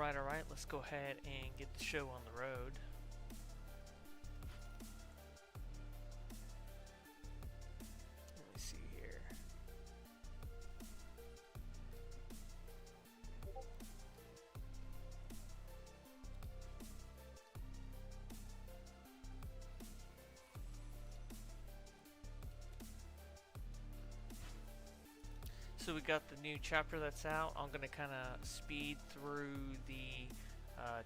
Alright, let's go ahead and get the show on the road. Let me see here. So we got the new chapter that's out. I'm going to kind of speed through the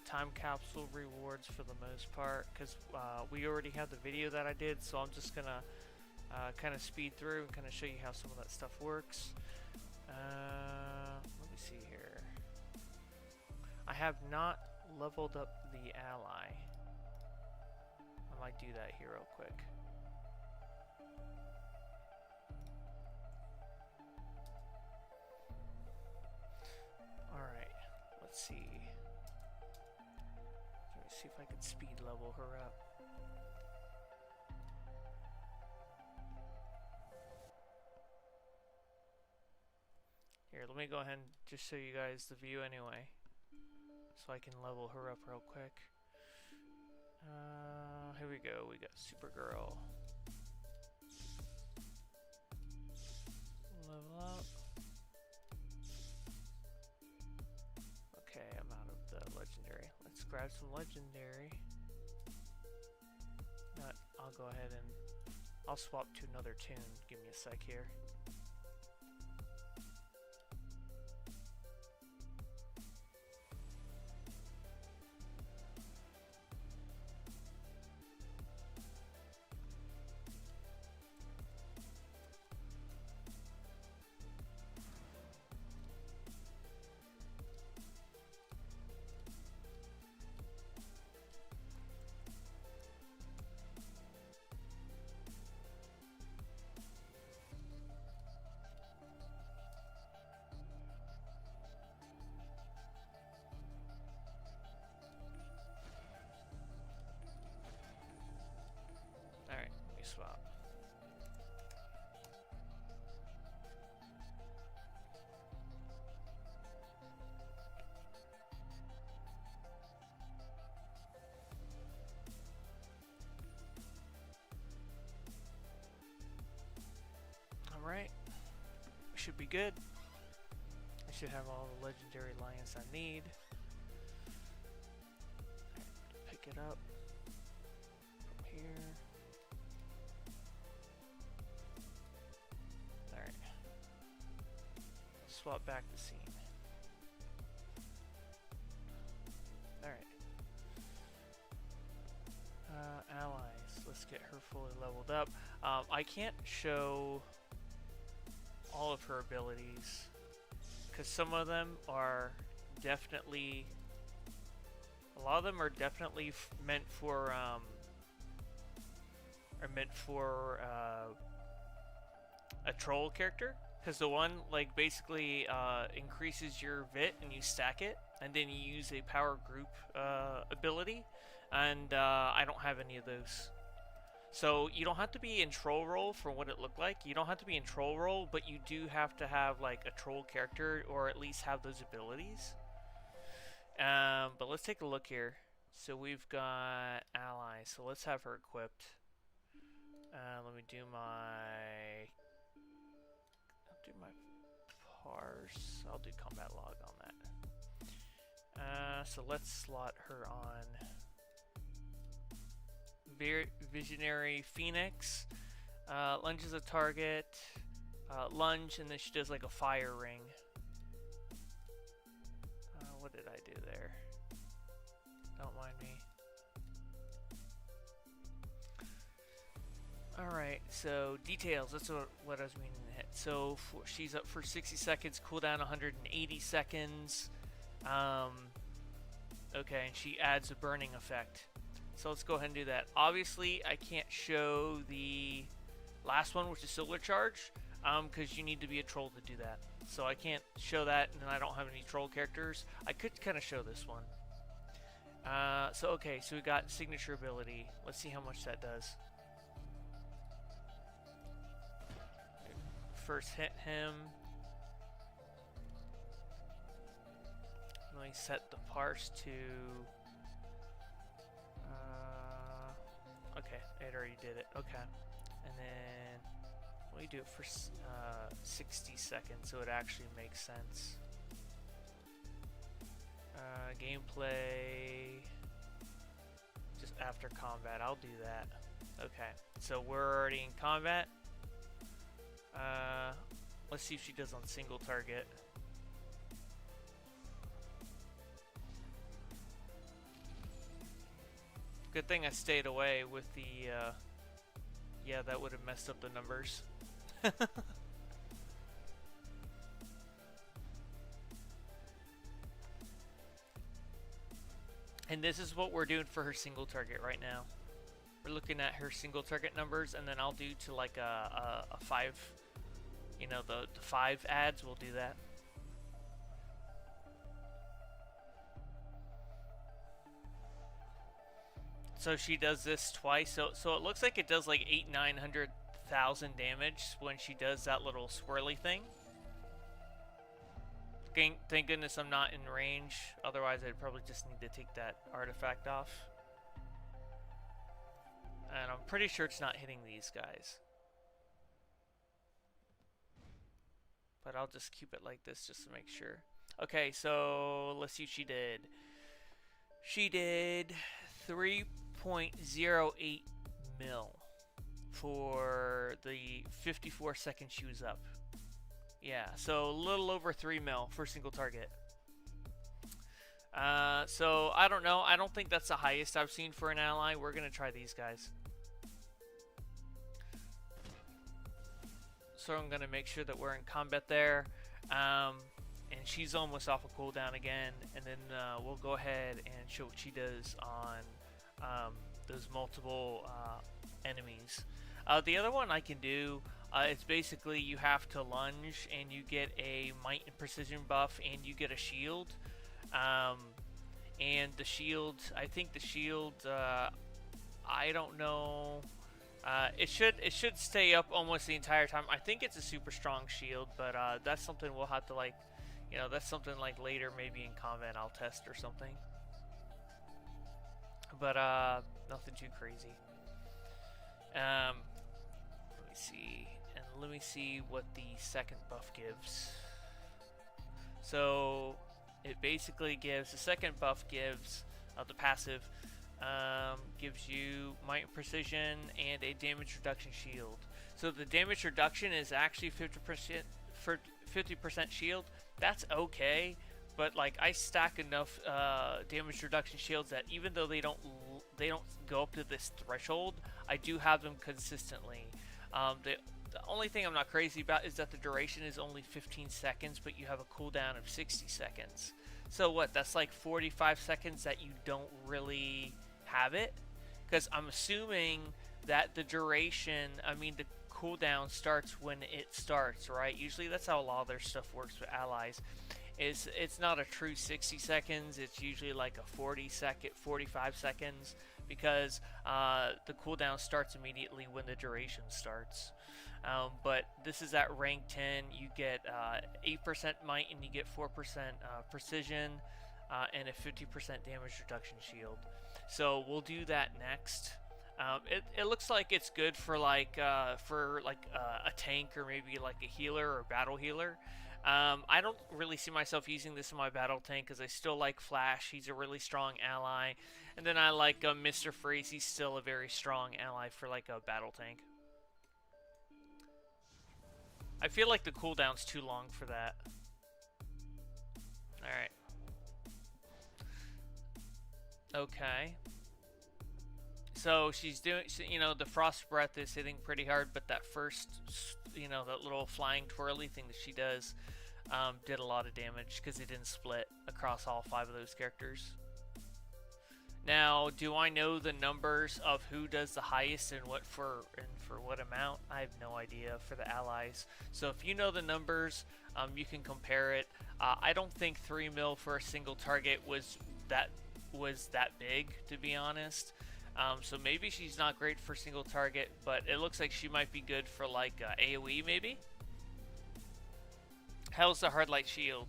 time capsule rewards for the most part, because we already have the video that I did, so I'm just going to kind of speed through and kind of show you how some of that stuff works. Let me see here. I have not leveled up the ally. I might do that here real quick. Alright, let's see. Let me see if I can speed level her up. Here, let me go ahead and just show you guys the view anyway, so I can level her up real quick. Here we go, we got Supergirl. Level up. Okay, I'm out of the legendary. Let's grab some legendary. I'll go ahead and I'll swap to another tune. Give me a sec here. Alright, let me swap. Alright, we should be good. I should have all the legendary alliance I need. Pick it up from here. Alright. Swap back the scene. Alright. Allies. Let's get her fully leveled up. I can't show all of her abilities because some of them are definitely, a lot of them are definitely meant for a troll character, because the one like basically increases your VIT and you stack it, and then you use a power group ability, and I don't have any of those. So you don't have to be in troll role for what it looked like. You don't have to be in troll role, but you do have to have like a troll character, or at least have those abilities. But let's take a look here. So we've got ally. So let's have her equipped. Let me do my parse. I'll do combat log on that. So let's slot her on Visionary Phoenix. Lunges a target, lunge, and then she does like a fire ring. What did I do there? Don't mind me. Alright, so details, that's what I was meaning to hit. So she's up for 60 seconds, cooldown 180 seconds. Okay, and she adds a burning effect. So let's go ahead and do that. Obviously, I can't show the last one, which is Solar Charge, because you need to be a troll to do that. So I can't show that, and I don't have any troll characters. I could kind of show this one. Okay, so we got signature ability. Let's see how much that does. First hit him. let me set the parse to... okay, it already did it. Okay. And then let me do it for 60 seconds so it actually makes sense. Gameplay... just after combat, I'll do that. Okay, so we're already in combat. Let's see if she does on single target. Good thing I stayed away with the, yeah, that would have messed up the numbers. And this is what we're doing for her single target right now. We're looking at her single target numbers, and then I'll do to like a 5, you know, the 5 ads, we'll do that. So she does this twice, so it looks like it does like 800,000-900,000 damage when she does that little swirly thing. Thank goodness I'm not in range, otherwise I'd probably just need to take that artifact off. And I'm pretty sure it's not hitting these guys. But I'll just keep it like this just to make sure. Okay, so let's see what she did. She did 3.08 mil for the 54 seconds she was up. Yeah, so a little over 3 mil for single target. So I don't know. I don't think that's the highest I've seen for an ally. We're gonna try these guys. So I'm gonna make sure that we're in combat there. And she's almost off a cooldown again, and then we'll go ahead and show what she does on those multiple enemies. The other one I can do, it's basically you have to lunge and you get a might and precision buff and you get a shield. And the shield, I think the shield, I don't know. It should stay up almost the entire time. I think it's a super strong shield, but that's something we'll have to, like, you know, that's something like later, maybe in combat I'll test or something. But nothing too crazy. Let me see, and let me see what the second buff gives. So it basically gives, the second buff gives, the passive, gives you might and precision and a damage reduction shield. So the damage reduction is actually 50% for 50% shield. That's okay, but like I stack enough damage reduction shields that even though they don't go up to this threshold, I do have them consistently. The only thing I'm not crazy about is that the duration is only 15 seconds, but you have a cooldown of 60 seconds. So what? That's like 45 seconds that you don't really have it, because I'm assuming that the duration, I mean the cooldown starts when it starts, right? Usually that's how a lot of their stuff works with allies. It's not a true 60 seconds. It's usually like a 45 seconds, because the cooldown starts immediately when the duration starts. But this is at rank 10. You get 8% might and you get 4% precision and a 50% damage reduction shield. So we'll do that next. It looks like it's good for like a tank or maybe like a healer or battle healer. I don't really see myself using this in my battle tank because I still like Flash. He's a really strong ally. And then I like Mr. Freeze. He's still a very strong ally for like a battle tank. I feel like the cooldown's too long for that. Alright. Okay. So she's doing, you know, the Frost Breath is hitting pretty hard, but that first, you know, that little flying twirly thing that she does did a lot of damage because it didn't split across all 5 of those characters. Now, do I know the numbers of who does the highest and for what amount? I have no idea for the allies. So if you know the numbers, you can compare it. I don't think 3 mil for a single target was that big, to be honest. So maybe she's not great for single target, but it looks like she might be good for like AoE maybe. How's the hard light shield?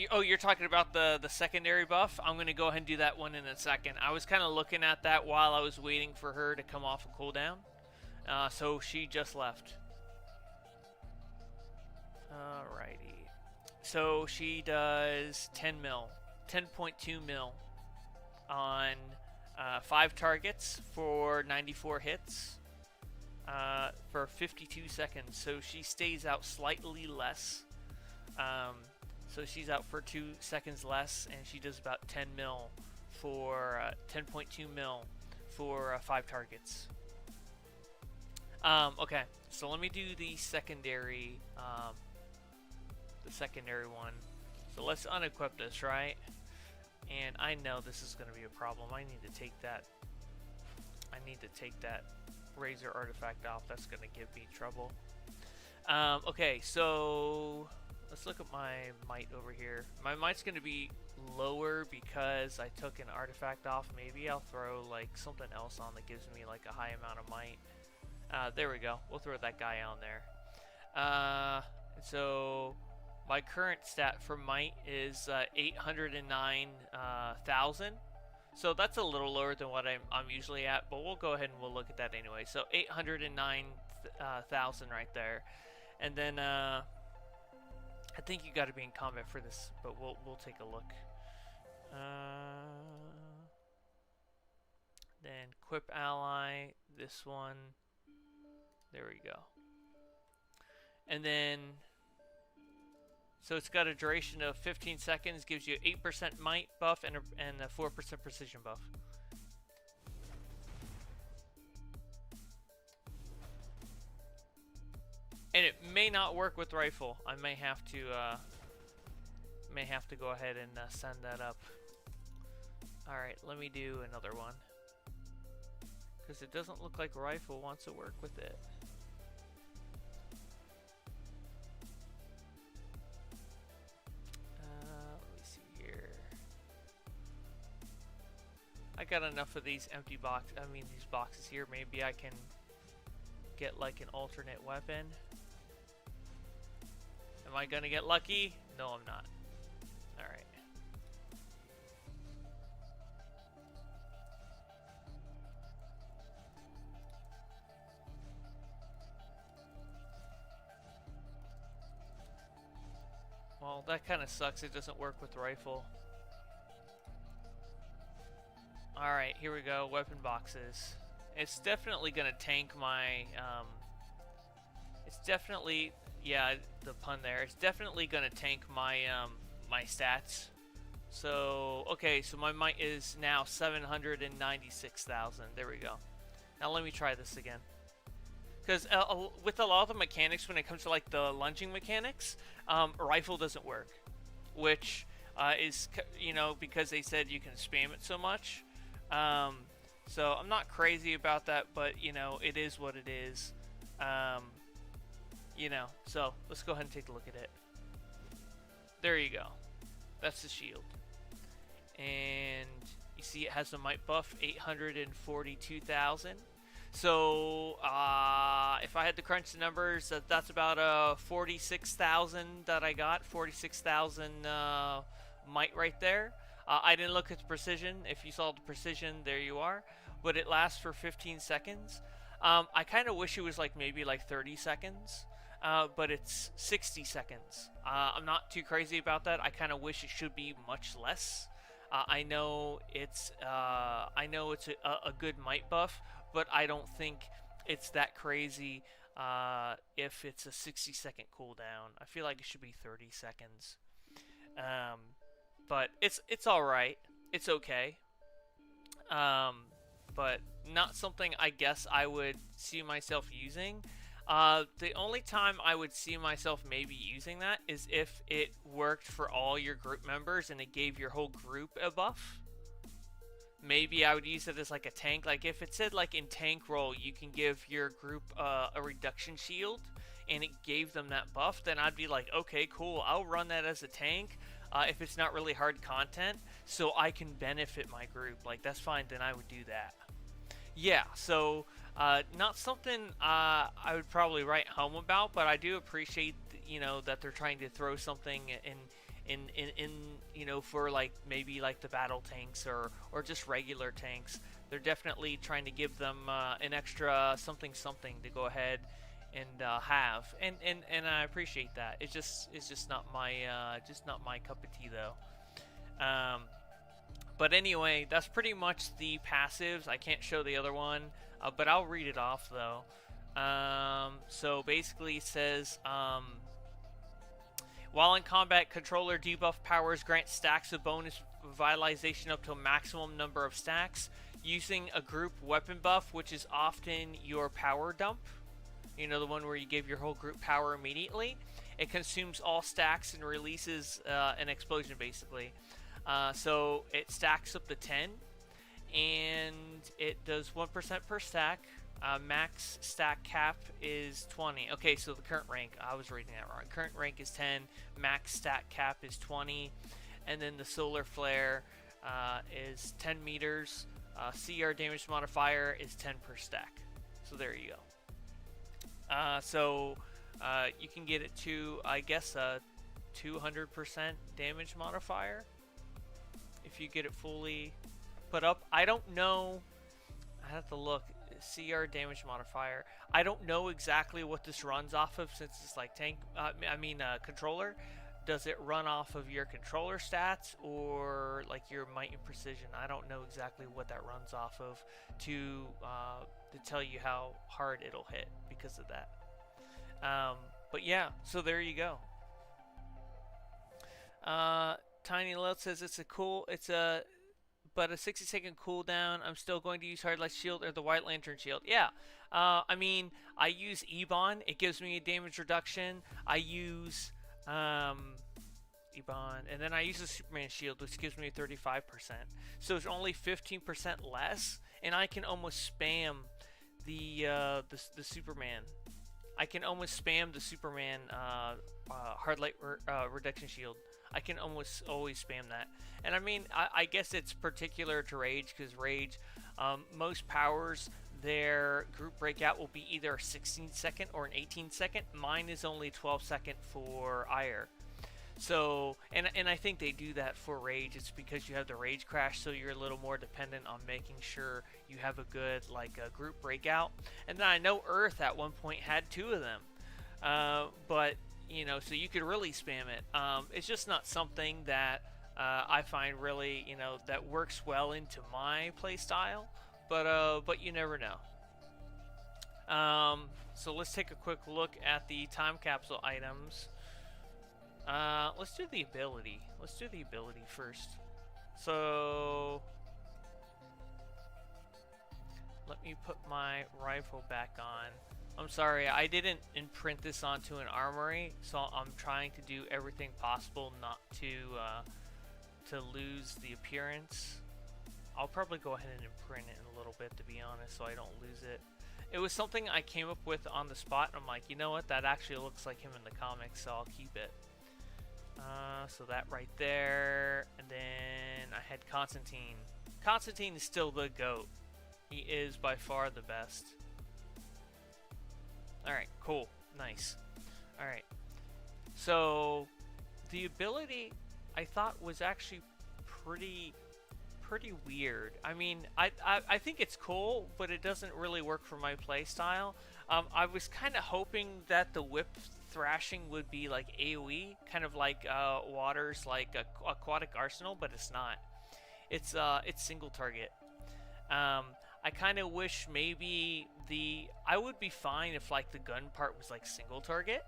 Oh, you're talking about the secondary buff? I'm going to go ahead and do that one in a second. I was kind of looking at that while I was waiting for her to come off a cooldown. So she just left. Alrighty. So she does 10 mil. 10.2 mil on 5 targets for 94 hits for 52 seconds. So she stays out slightly less. So she's out for 2 seconds less, and she does about 10 mil for 10.2 mil for 5 targets. Okay, so let me do the secondary one. So let's unequip this, right? And I know this is going to be a problem. I need to take that Razor artifact off. That's going to give me trouble. Okay, so let's look at my might over here. My might's going to be lower because I took an artifact off. Maybe I'll throw like something else on that gives me like a high amount of might. There we go. We'll throw that guy on there. So my current stat for might is 809,000. So that's a little lower than what I'm usually at, but we'll go ahead and we'll look at that anyway. So 809,000 right there. And then I think you got to be in combat for this, but we'll take a look. Then equip ally, this one. There we go. And then, so it's got a duration of 15 seconds, gives you 8% might buff and a 4% precision buff. And it may not work with rifle. I may have to go ahead and send that up. All right, let me do another one because it doesn't look like rifle wants to work with it. Let me see here. I got enough of these empty these boxes here. Maybe I can get like an alternate weapon. Am I gonna get lucky? No, I'm not. Alright. Well, that kind of sucks. It doesn't work with rifle. Alright, here we go. Weapon boxes. It's definitely gonna tank my, it's definitely, yeah, the pun there. It's definitely gonna tank my my stats. So okay, so my might is now 796,000. There we go. Now let me try this again. Because with a lot of the mechanics, when it comes to like the lunging mechanics, rifle doesn't work, which is, you know, because they said you can spam it so much. So I'm not crazy about that, but you know, it is what it is. You know, so let's go ahead and take a look at it. There you go. That's the shield. And you see it has a might buff, 842,000. So if I had to crunch the numbers, that's about 46,000 that I got. 46,000 might right there. I didn't look at the precision. If you saw the precision, there you are. But it lasts for 15 seconds. I kind of wish it was like maybe like 30 seconds. But it's 60 seconds. I'm not too crazy about that. I kind of wish it should be much less. I know it's a good might buff, but I don't think it's that crazy if it's a 60-second cooldown. I feel like it should be 30 seconds. But it's all right. It's okay. But not something I guess I would see myself using. The only time I would see myself maybe using that is if it worked for all your group members and it gave your whole group a buff. Maybe I would use it as like a tank. Like if it said like in tank role you can give your group a reduction shield and it gave them that buff, then I'd be like, okay, cool, I'll run that as a tank if it's not really hard content, so I can benefit my group. Like that's fine, then I would do that. Yeah, so not something I would probably write home about, but I do appreciate, you know, that they're trying to throw something in you know, for like maybe like the battle tanks or just regular tanks. They're definitely trying to give them an extra something to go ahead and have, and I appreciate that. It's just not my cup of tea though. But anyway, that's pretty much the passives. I can't show the other one, but I'll read it off though. So basically it says, while in combat, controller debuff powers grant stacks of bonus vitalization up to a maximum number of stacks using a group weapon buff, which is often your power dump. You know, the one where you give your whole group power immediately. It consumes all stacks and releases an explosion, basically. So it stacks up to 10, and it does 1% per stack. Max stack cap is 20. Okay, so the current rank, I was reading that wrong. Current rank is 10, max stack cap is 20, and then the solar flare is 10 meters. CR damage modifier is 10 per stack. So there you go. So you can get it to, I guess, a 200% damage modifier if you get it fully put up. I don't know. I have to look. CR damage modifier. I don't know exactly what this runs off of, since it's like tank. Controller. Does it run off of your controller stats or like your might and precision? I don't know exactly what that runs off of to tell you how hard it'll hit because of that. But yeah, so there you go. Tiny Lil says but a 60-second cooldown. I'm still going to use Hard Light Shield or the White Lantern Shield. Yeah, I mean, I use Ebon. It gives me a damage reduction. I use Ebon, and then I use the Superman Shield, which gives me 35%. So it's only 15% less, and I can almost spam the Superman. I can almost spam the Superman Hard Light Reduction Shield. I can almost always spam that. And I mean, I guess it's particular to Rage, because Rage, most powers, their group breakout will be either a 16-second or an 18-second. Mine is only 12-second for Ire. So, and I think they do that for Rage. It's because you have the Rage crash, so you're a little more dependent on making sure you have a good group breakout. And then I know Earth at one point had 2 of them, but you know, so you could really spam it. It's just not something that I find really, you know, that works well into my play style. But you never know. So let's take a quick look at the time capsule items. Let's do the ability. Let's do the ability first. So let me put my rifle back on. I'm sorry, I didn't imprint this onto an armory, so I'm trying to do everything possible not to lose the appearance. I'll probably go ahead and imprint it in a little bit, to be honest, so I don't lose it. It was something I came up with on the spot, and I'm like, you know what, that actually looks like him in the comics, so I'll keep it. So that right there, and then I had Constantine. Constantine is still the GOAT. He is by far the best. Alright, cool. Nice. Alright. So, the ability I thought was actually pretty weird. I mean, I think it's cool, but it doesn't really work for my play style. I was kind of hoping that the whip thrashing would be like AoE, kind of like Water's like Aquatic Arsenal, but it's not. It's single target. I kind of wish maybe I would be fine if like the gun part was like single target,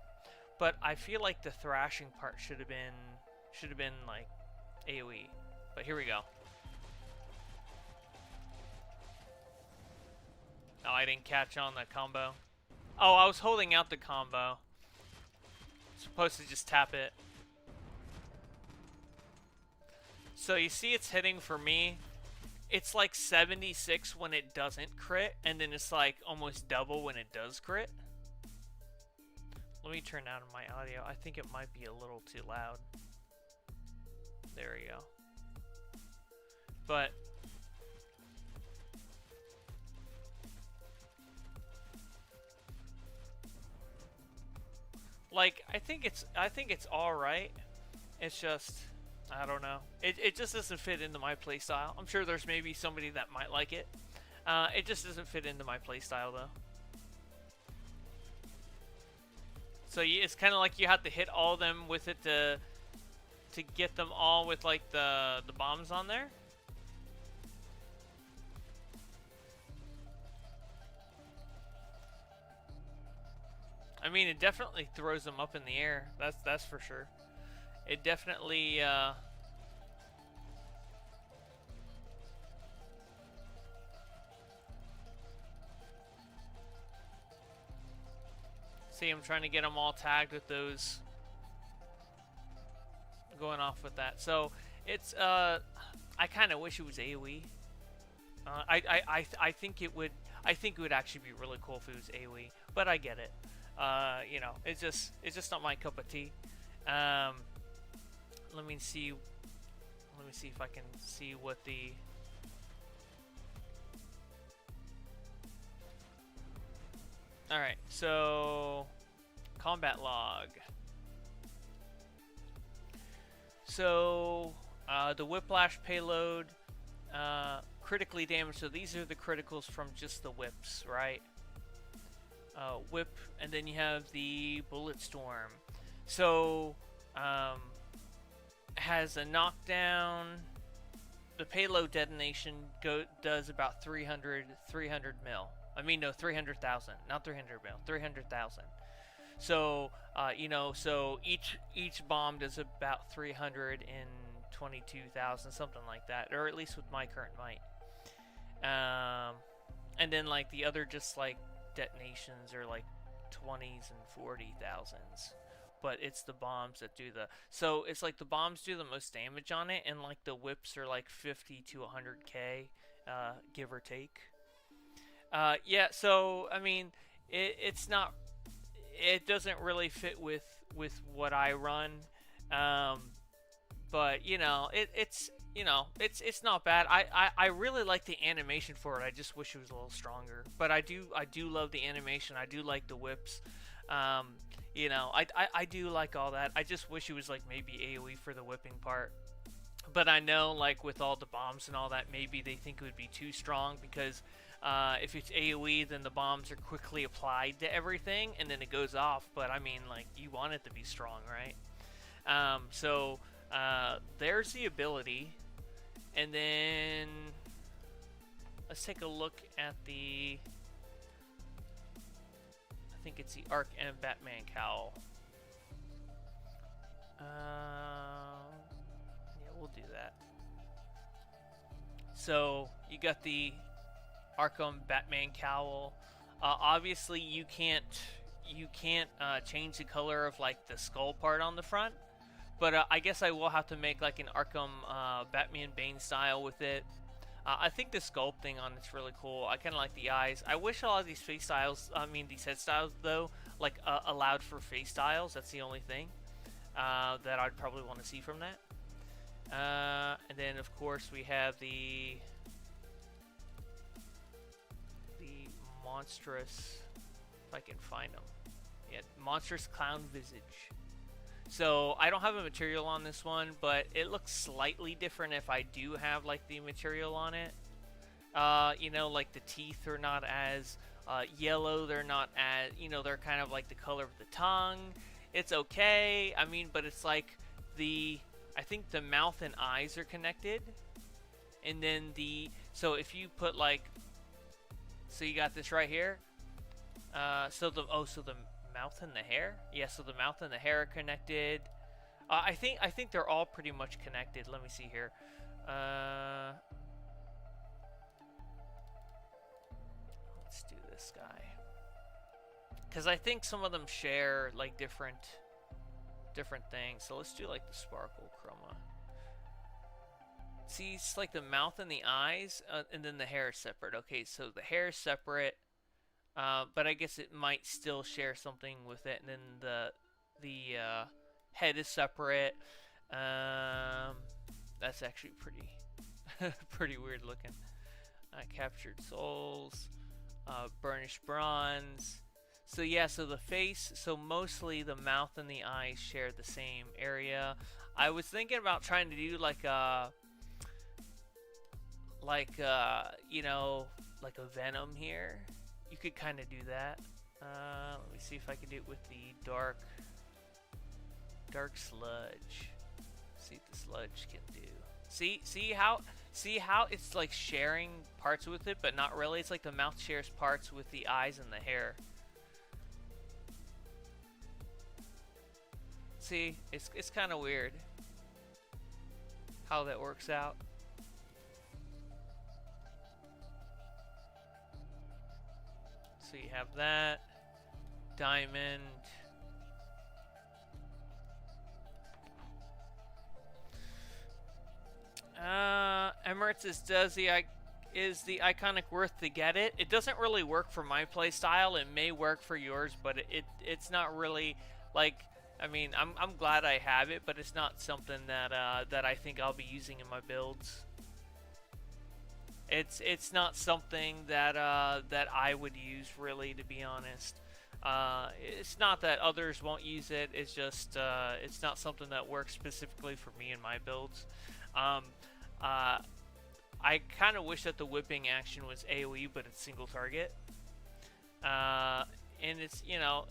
but I feel like the thrashing part should have been like AoE. But here we go. Oh, I didn't catch on the combo. Oh, I was holding out the combo. Supposed to just tap it. So you see it's hitting for me. It's like 76 when it doesn't crit, and then it's like almost double when it does crit. Let me turn down my audio. I think it might be a little too loud. There we go. But like I think it's all right. It's just, I don't know. It just doesn't fit into my playstyle. I'm sure there's maybe somebody that might like it. It just doesn't fit into my playstyle though. So it's kind of like you have to hit all of them with it to get them all with like the bombs on there. I mean, it definitely throws them up in the air. That's for sure. It definitely. See, I'm trying to get them all tagged with those. Going off with that. So it's I kind of wish it was AOE. I think it would. I think it would actually be really cool if it was AOE. But I get it. You know, it's just not my cup of tea. Let me see. Let me see if I can see what the. All right, so combat log. So the whiplash payload, critically damaged. So these are the criticals from just the whips, right? Whip, and then you have the bullet storm. So has a knockdown. The payload detonation does about 300 mil. I mean, no, 300,000, not 300 mil, 300,000. So, you know, so each bomb does about 322,000, something like that, or at least with my current might. And then like the other just like detonations are like 20s and 40,000s. But it's the bombs that do the. So it's like the bombs do the most damage on it, and like the whips are like 50 to 100k, give or take. Yeah. So I mean, it's not. It doesn't really fit with what I run. But you know, it's you know, it's not bad. I really like the animation for it. I just wish it was a little stronger. But I do love the animation. I do like the whips. You know, I do like all that. I just wish it was like maybe AoE for the whipping part. But I know, like with all the bombs and all that, maybe they think it would be too strong because if it's AoE, then the bombs are quickly applied to everything and then it goes off. But I mean, like, you want it to be strong, right? So there's the ability. And then let's take a look at the. I think it's the Arc and Batman cowl. Yeah, we'll do that. So you got the Arkham Batman cowl. Obviously, you can't change the color of like the skull part on the front, but I guess I will have to make like an Arkham Batman Bane style with it. I think the sculpting on it's really cool. I kind of like the eyes. I wish a lot of these face styles, I mean these head styles though, like allowed for face styles. That's the only thing that I'd probably want to see from that. And then of course we have the monstrous, if I can find them. Yeah, monstrous clown visage. So I don't have a material on this one, but it looks slightly different if I do have like the material on it. You know, like the teeth are not as yellow. They're not as, you know, they're kind of like the color of the tongue. It's okay. I mean, but it's like I think the mouth and eyes are connected. And then so if you put like, so you got this right here. So the mouth and the hair. Yeah, so the mouth and the hair are connected. I think they're all pretty much connected. Let me see here. Let's do this guy. Because I think some of them share like different things. So let's do like the sparkle chroma. See, it's like the mouth and the eyes, and then the hair is separate. Okay, so the hair is separate. But I guess it might still share something with it, and then the head is separate. That's actually pretty pretty weird looking. Captured souls, burnished bronze. So yeah, so the face, so mostly the mouth and the eyes share the same area. I was thinking about trying to do you know, like a venom here. You could kind of do that. Let me see if I can do it with the dark sludge. See what the sludge can do. See how it's like sharing parts with it, but not really. It's like the mouth shares parts with the eyes and the hair. See, it's kind of weird how that works out. So you have that diamond. Emirates is the iconic worth to get it? It doesn't really work for my playstyle. It may work for yours, but it's not really like. I mean, I'm glad I have it, but it's not something that that I think I'll be using in my builds. It's not something that that I would use, really, to be honest. It's not that others won't use it. It's just it's not something that works specifically for me in my builds. I kind of wish that the whipping action was AoE, but it's single target. And it's, you know,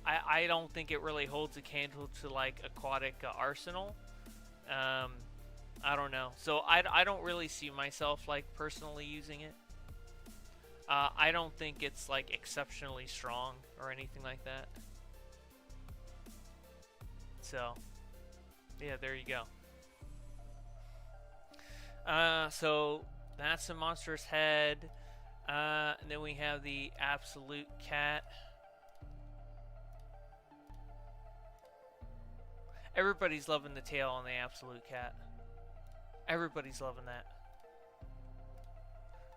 I don't think it really holds a candle to like aquatic arsenal. I don't know. So I don't really see myself like personally using it. I don't think it's like exceptionally strong or anything like that. So yeah, there you go. So that's the monstrous head. And then we have the absolute cat. Everybody's loving the tail on the absolute cat. Everybody's loving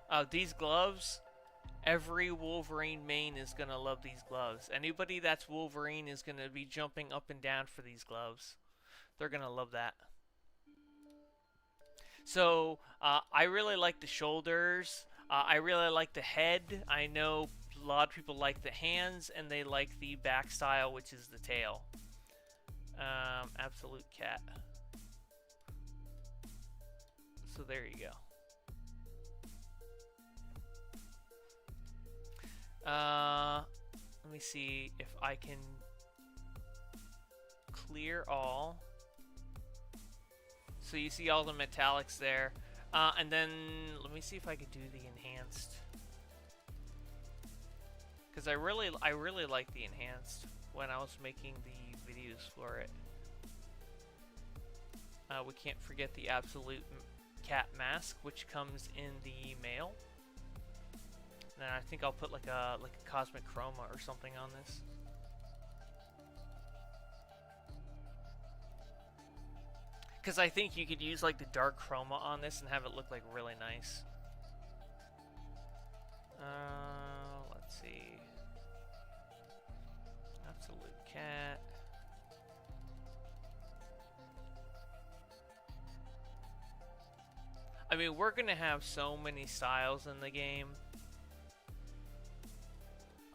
that. These gloves, every Wolverine main is going to love these gloves. Anybody that's Wolverine is going to be jumping up and down for these gloves. They're going to love that. So, I really like the shoulders. I really like the head. I know a lot of people like the hands, and they like the back style, which is the tail. Absolute cat. So there you go. Let me see if I can clear all. So you see all the metallics there. And then let me see if I could do the enhanced. Because I really like the enhanced when I was making the videos for it. We can't forget the absolute cat mask, which comes in the mail. And I think I'll put like a cosmic chroma or something on this. Because I think you could use like the dark chroma on this and have it look like really nice. Let's see. Absolute cat. I mean, we're gonna have so many styles in the game.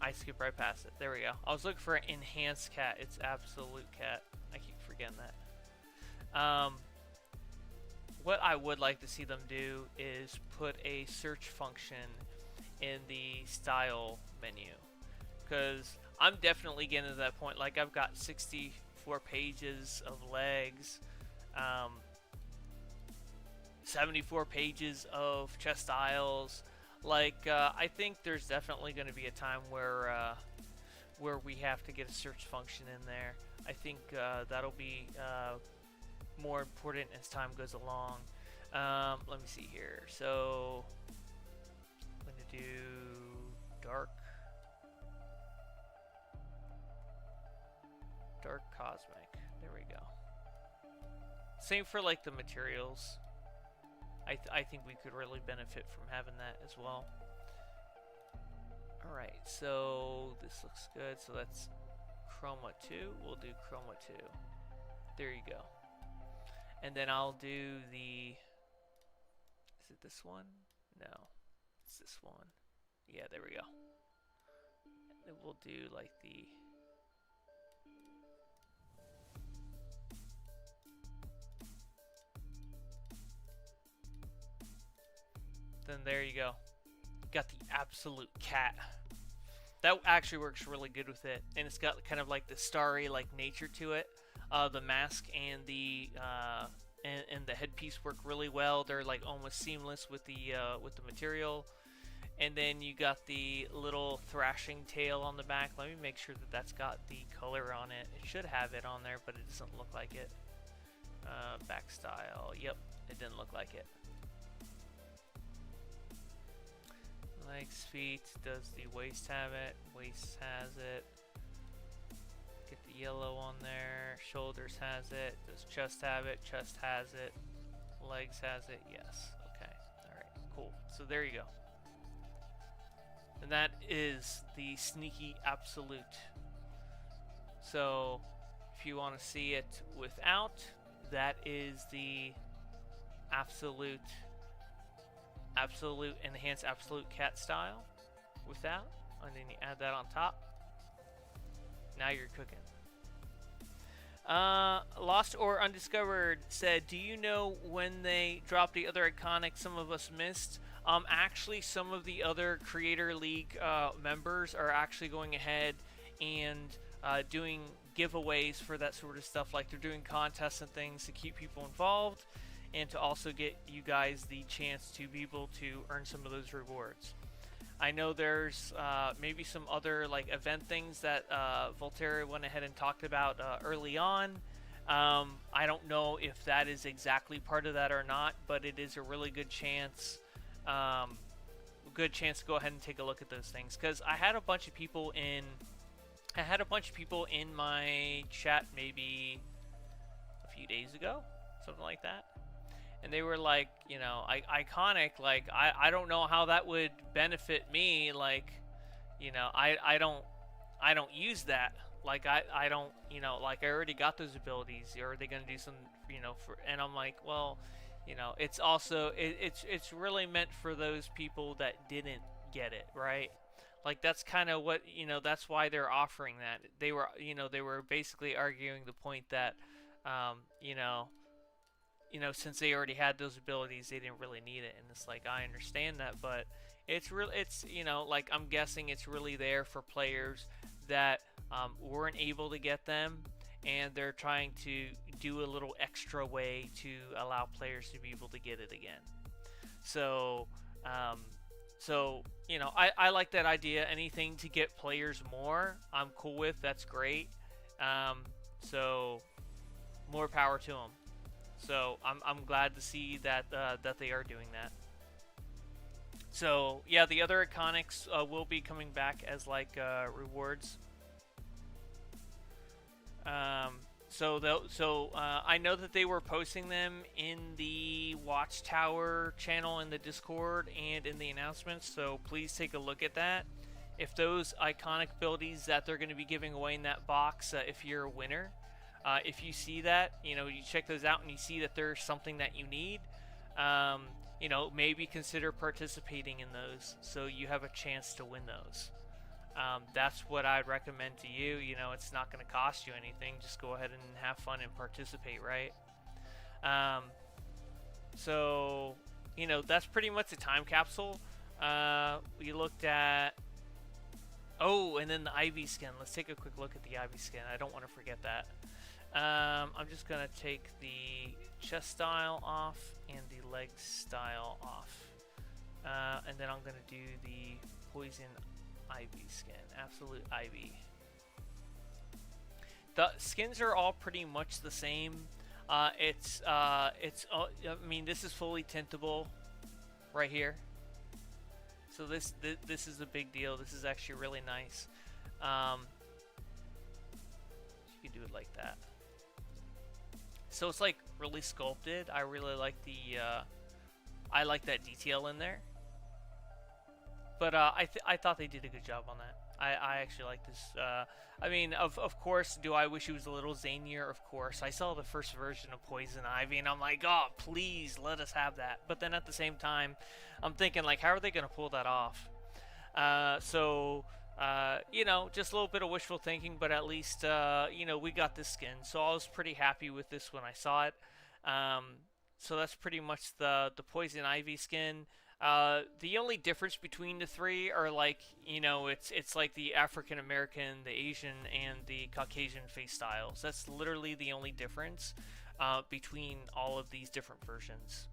I skip right past it. There we go. I was looking for an enhanced cat. It's absolute cat. I keep forgetting that. What I would like to see them do is put a search function in the style menu, because I'm definitely getting to that point. Like, I've got 64 pages of legs, 74 pages of chest styles. Like, I think there's definitely going to be a time where we have to get a search function in there. I think that'll be more important as time goes along. Let me see here. So I'm going to do dark cosmic. There we go. Same for like the materials. I think we could really benefit from having that as well. Alright, so this looks good. So that's chroma 2. We'll do chroma 2. There you go. And then I'll do the... Is it this one? No. It's this one. Yeah, there we go. we'll do like the... Then there you go. Got the absolute cat. That actually works really good with it, and it's got kind of like the starry like nature to it. The mask and the headpiece work really well. They're like almost seamless with the material. And then you got the little thrashing tail on the back. Let me make sure that that's got the color on it. It should have it on there, but it doesn't look like it. Back style. Yep, it didn't look like it. Legs, feet, does the waist have it? Waist has it. Get the yellow on there. Shoulders has it. Does chest have it? Chest has it. Legs has it? Yes. Okay. Alright, cool. So there you go. And that is the Sneaky Absolute. So if you want to see it without, that is the Absolute Enhanced Absolute Cat style without, and then you add that on top. Now you're cooking. Lost or Undiscovered said, do you know when they dropped the other iconic some of us missed? Actually, some of the other Creator League members are actually going ahead and doing giveaways for that sort of stuff. Like they're doing contests and things to keep people involved, and to also get you guys the chance to be able to earn some of those rewards. I know there's maybe some other like event things that Volterra went ahead and talked about early on. I don't know if that is exactly part of that or not, but it is a really good chance. To go ahead and take a look at those things, because I had a bunch of people in my chat maybe a few days ago, something like that. And they were like, you know, iconic, like, I don't know how that would benefit me, like, you know, I don't use that, like, I don't, you know, like, I already got those abilities, or are they going to do some, you know, and I'm like, well, you know, it's also, it's really meant for those people that didn't get it, right? Like, that's kind of what, you know, that's why they're offering that. They were, you know, they were basically arguing the point that, you know, since they already had those abilities, they didn't really need it. And it's like, I understand that, but it's really, it's, you know, like, I'm guessing it's really there for players that weren't able to get them, and they're trying to do a little extra way to allow players to be able to get it again. So, you know, I like that idea. Anything to get players more, I'm cool with. That's great. So, more power to them. So I'm glad to see that that they are doing that. So yeah, the other iconics will be coming back as like rewards. I know that they were posting them in the Watchtower channel in the Discord and in the announcements. So please take a look at that. If those iconic abilities that they're going to be giving away in that box, if you're a winner. If you see that, you know, you check those out and you see that there's something that you need, you know, maybe consider participating in those so you have a chance to win those. That's what I'd recommend to you. You know, it's not going to cost you anything. Just go ahead and have fun and participate, right? So, you know, that's pretty much the time capsule. We looked at... Oh, and then the Ivy skin. Let's take a quick look at the Ivy skin. I don't want to forget that. I'm just going to take the chest style off and the leg style off. And then I'm going to do the Poison Ivy skin. Absolute Ivy. The skins are all pretty much the same. I mean, this is fully tintable right here. So this is a big deal. This is actually really nice. You can do it like that. So it's like really sculpted. I really like the I like that detail in there. But I thought they did a good job on that. I actually like this. I mean, of course, do I wish it was a little zanier? Of course. I saw the first version of Poison Ivy, and I'm like, oh, please, let us have that. But then at the same time, I'm thinking, like, how are they going to pull that off? You know, just a little bit of wishful thinking, but at least, you know, we got this skin. So I was pretty happy with this when I saw it. So that's pretty much the Poison Ivy skin. The only difference between the three are like, you know, it's like the African American, the Asian, and the Caucasian face styles. That's literally the only difference between all of these different versions.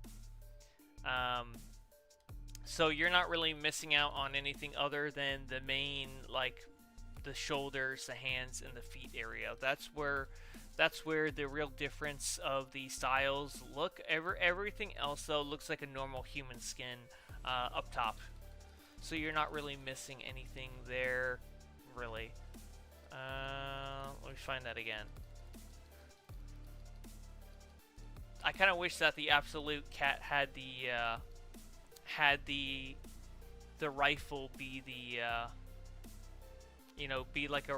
So you're not really missing out on anything other than the main, like the shoulders, the hands, and the feet area. That's where the real difference of the styles look. Everything else though looks like a normal human skin up top. So you're not really missing anything there, really. Let me find that again. I kind of wish that the Absolute Cat had the rifle be the you know, be like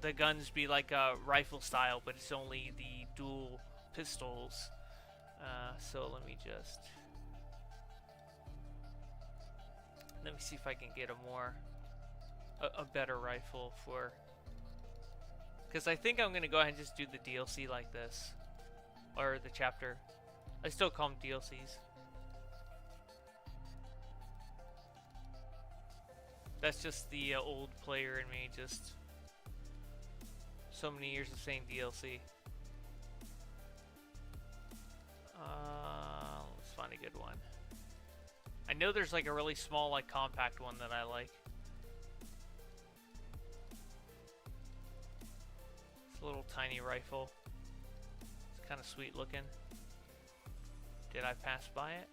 the guns be like a rifle style, but it's only the dual pistols. So let me see if I can get a better rifle for, because I think I'm gonna go ahead and just do the DLC like this, or the chapter. I still call them DLCs. That's just the old player in me, just so many years of saying DLC. Let's find a good one. I know there's like a really small, like compact one that I like. It's a little tiny rifle. It's kind of sweet looking. Did I pass by it?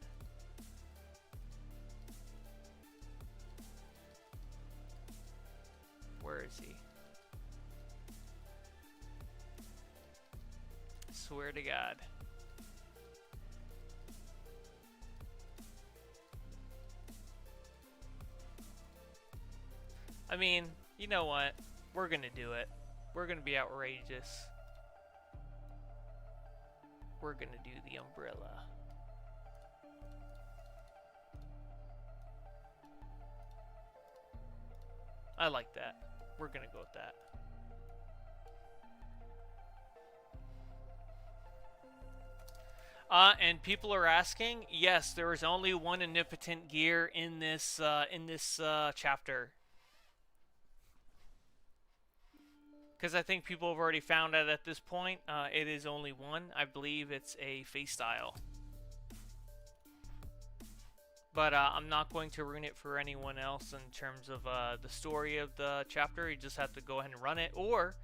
Where is he? I swear to God. I mean, you know what? We're gonna do it. We're gonna be outrageous. We're gonna do the umbrella. I like that. We're gonna go with that. And people are asking, yes, there is only one omnipotent gear in this chapter. Because I think people have already found out at this point, it is only one. I believe it's a face style. But I'm not going to ruin it for anyone else in terms of the story of the chapter. You just have to go ahead and run it, or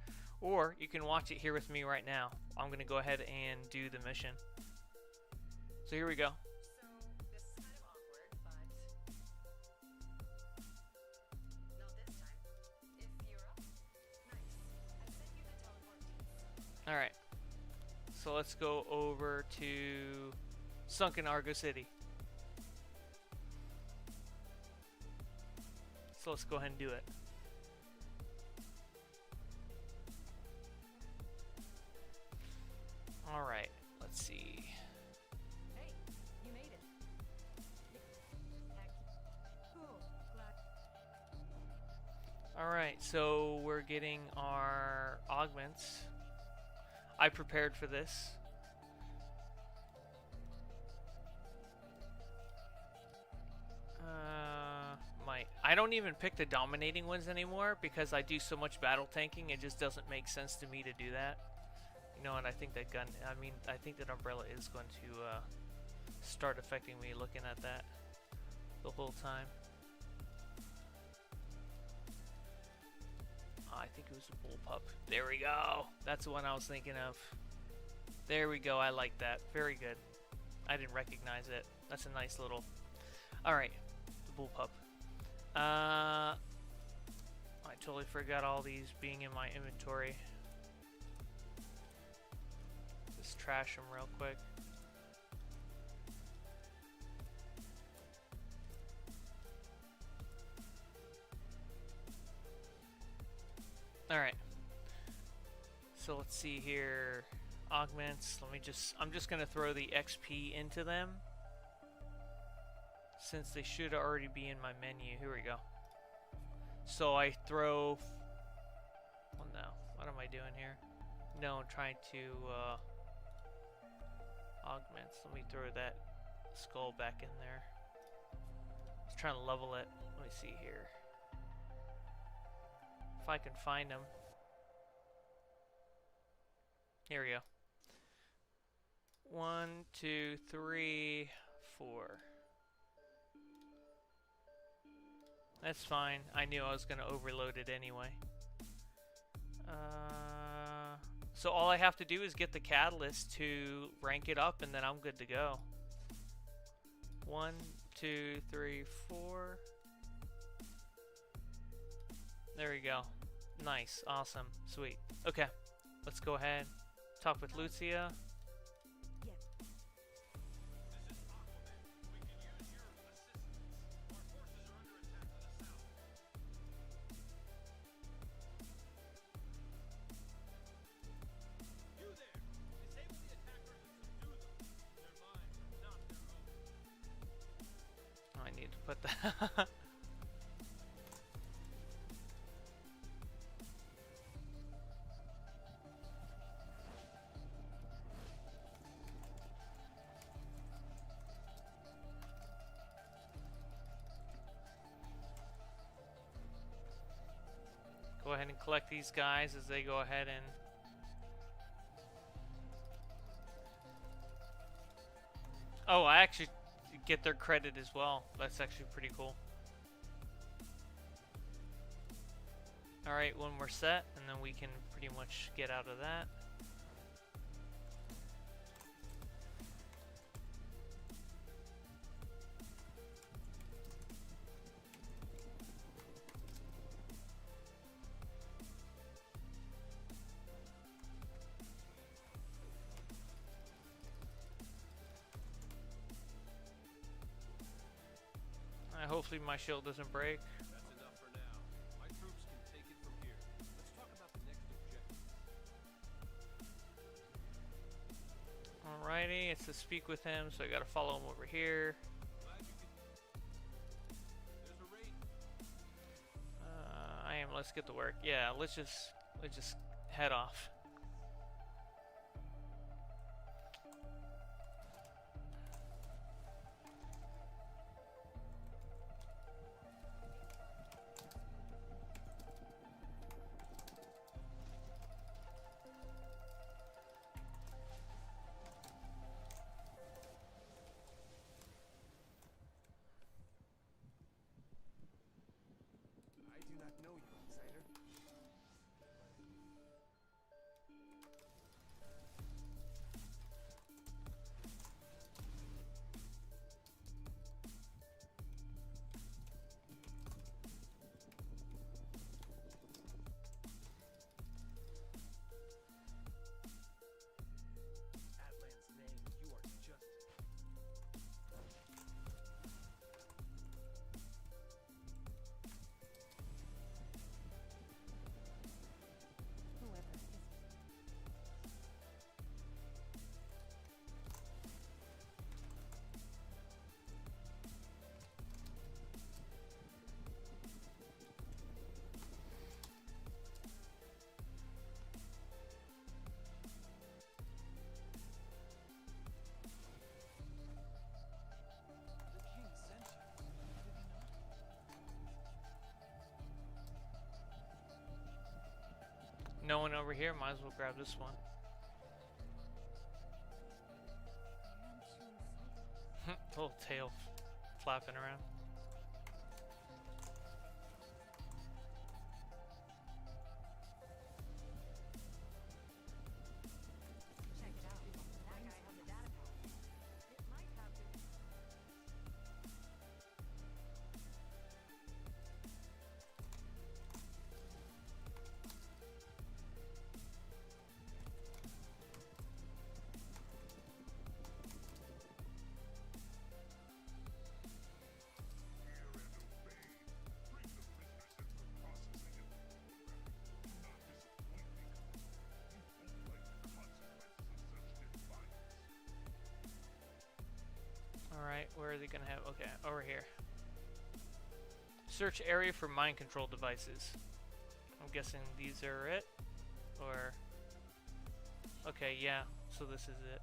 you can watch it here with me right now. I'm going to go ahead and do the mission. So here we go. So this is kind of awkward, but not this time. If you're up, nice. I sent you the teleport keys. All right. So let's go over to Sunken Argo City. So let's go ahead and do it. All right. Let's see. Hey, you made it. Heck. Cool. Glad. All right. So we're getting our augments. I prepared for this. I don't even pick the dominating ones anymore because I do so much battle tanking. It just doesn't make sense to me to do that. You know, and I think that I think that umbrella is going to start affecting me looking at that the whole time. Oh, I think it was a bullpup. There we go. That's the one I was thinking of. There we go. I like that. Very good. I didn't recognize it. That's a nice little... Alright. The bullpup. I totally forgot all these being in my inventory. Just trash them real quick. Alright. So let's see here. Augments. I'm just gonna throw the XP into them, since they should already be in my menu. Here we go. So I throw. Well, no. What am I doing here? No, I'm trying to augments. Let me throw that skull back in there. I was trying to level it. Let me see here. If I can find them. Here we go. 1, 2, 3, 4. That's fine. I knew I was going to overload it anyway. So all I have to do is get the catalyst to rank it up, and then I'm good to go. 1, 2, 3, 4. There we go. Nice. Awesome. Sweet. Okay. Let's go ahead. Talk with Lucia. I need to put that. Go ahead and collect these guys as they go ahead and oh, I actually get their credit as well. That's actually pretty cool. Alright, when we're set, and then we can pretty much get out of that. Hopefully my shield doesn't break. That's enough for now. My troops can take it from here. Let's talk about the next objective. Alrighty, it's to speak with him, so I gotta follow him over here. Glad you could. There's a raid. I am. Let's get to work. Yeah, let's just head off. I do not know you, insider. Atlan's name, you are just. Whoever is. The king sent you. Did he not? No one over here. Might as well grab this one. Little tail flapping around. Check it out. That guy has a data pad. It might have to. Alright, where are they gonna have? Okay, over here. Search area for mind control devices. I'm guessing these are it? Or... Okay, yeah, so this is it.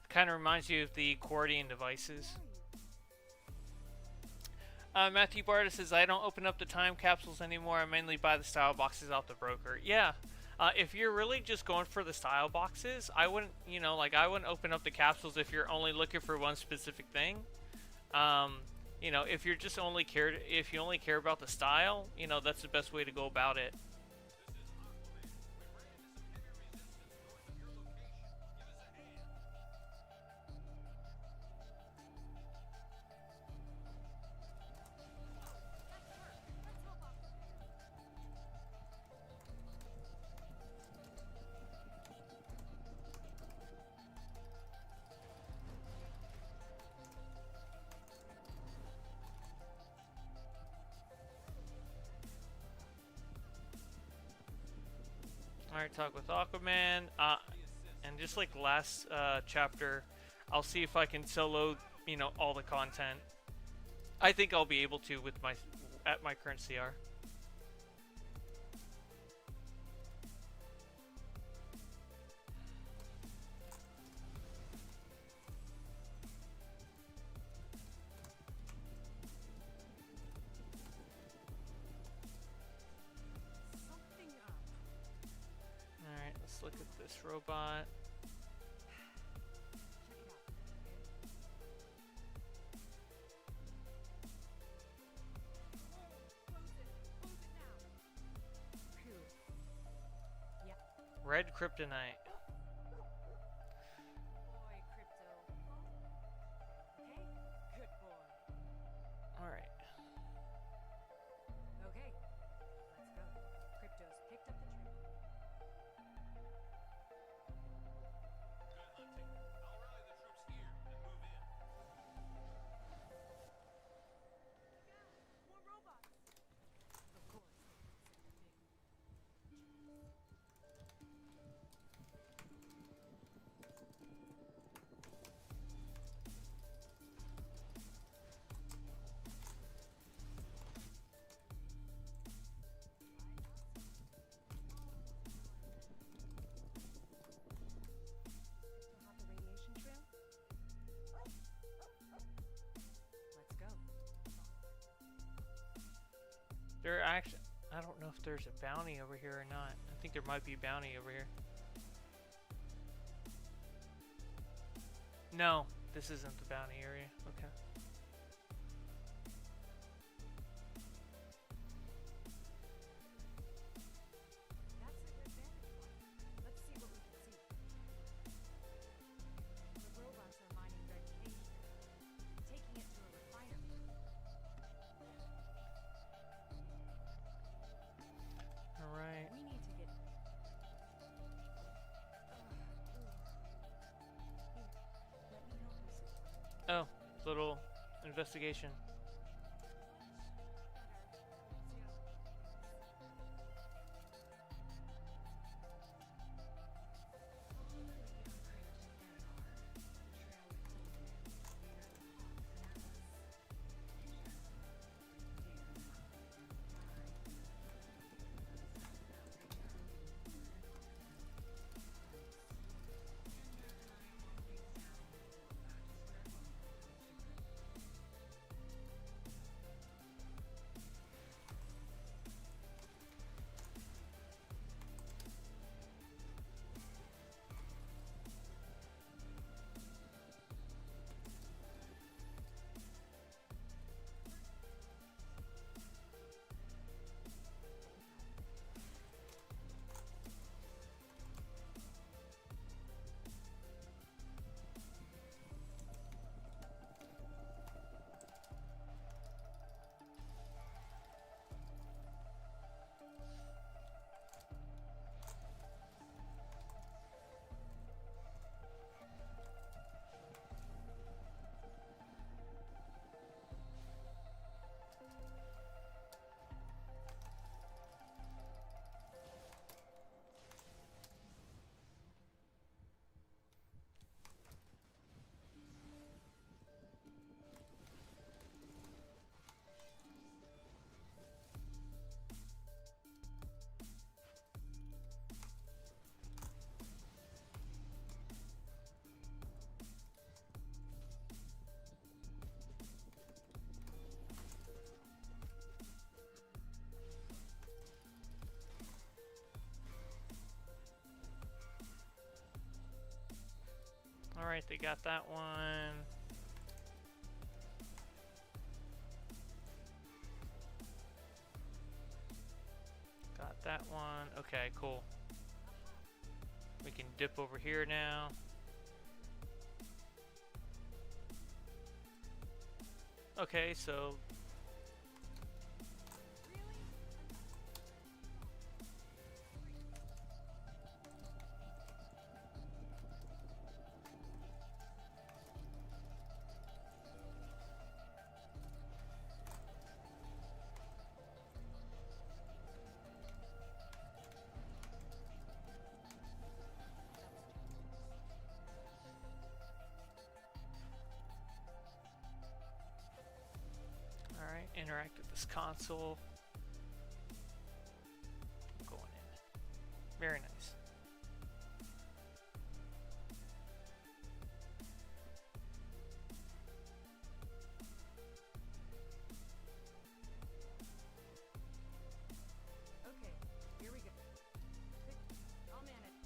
Kind of reminds you of the accordion devices. Matthew Barta says, I don't open up the time capsules anymore. I mainly buy the style boxes off the broker. Yeah. If you're really just going for the style boxes, I wouldn't, you know, like I wouldn't open up the capsules if you're only looking for one specific thing. You know, if you're just if you only care about the style, you know, that's the best way to go about it. Alright, talk with Aquaman. And just like last chapter, I'll see if I can solo, you know, all the content. I think I'll be able to with at my current CR. Look at this robot. Red kryptonite. Boy, Crypto. Okay, good boy. Alright. Okay, let's go. Crypto's picked up the trail. Good hunting. I'll rally the troops here and move in. More robots. Of course. Still have the radiation trail? Let's go. There actually, I don't know if there's a bounty over here or not. I think there might be a bounty over here. No, this isn't the bounty area. Okay. That's a good vantage point. Let's see what we can see. The robots are mining red clay here, taking it to a refinery. Alright. We need to get. Here, let me help you. Oh, little investigation. Alright, they got that one. Got that one. Okay, cool. We can dip over here now. Okay, so alright, interact with this console. Going in. Very nice. Okay, here we go. I'll manage.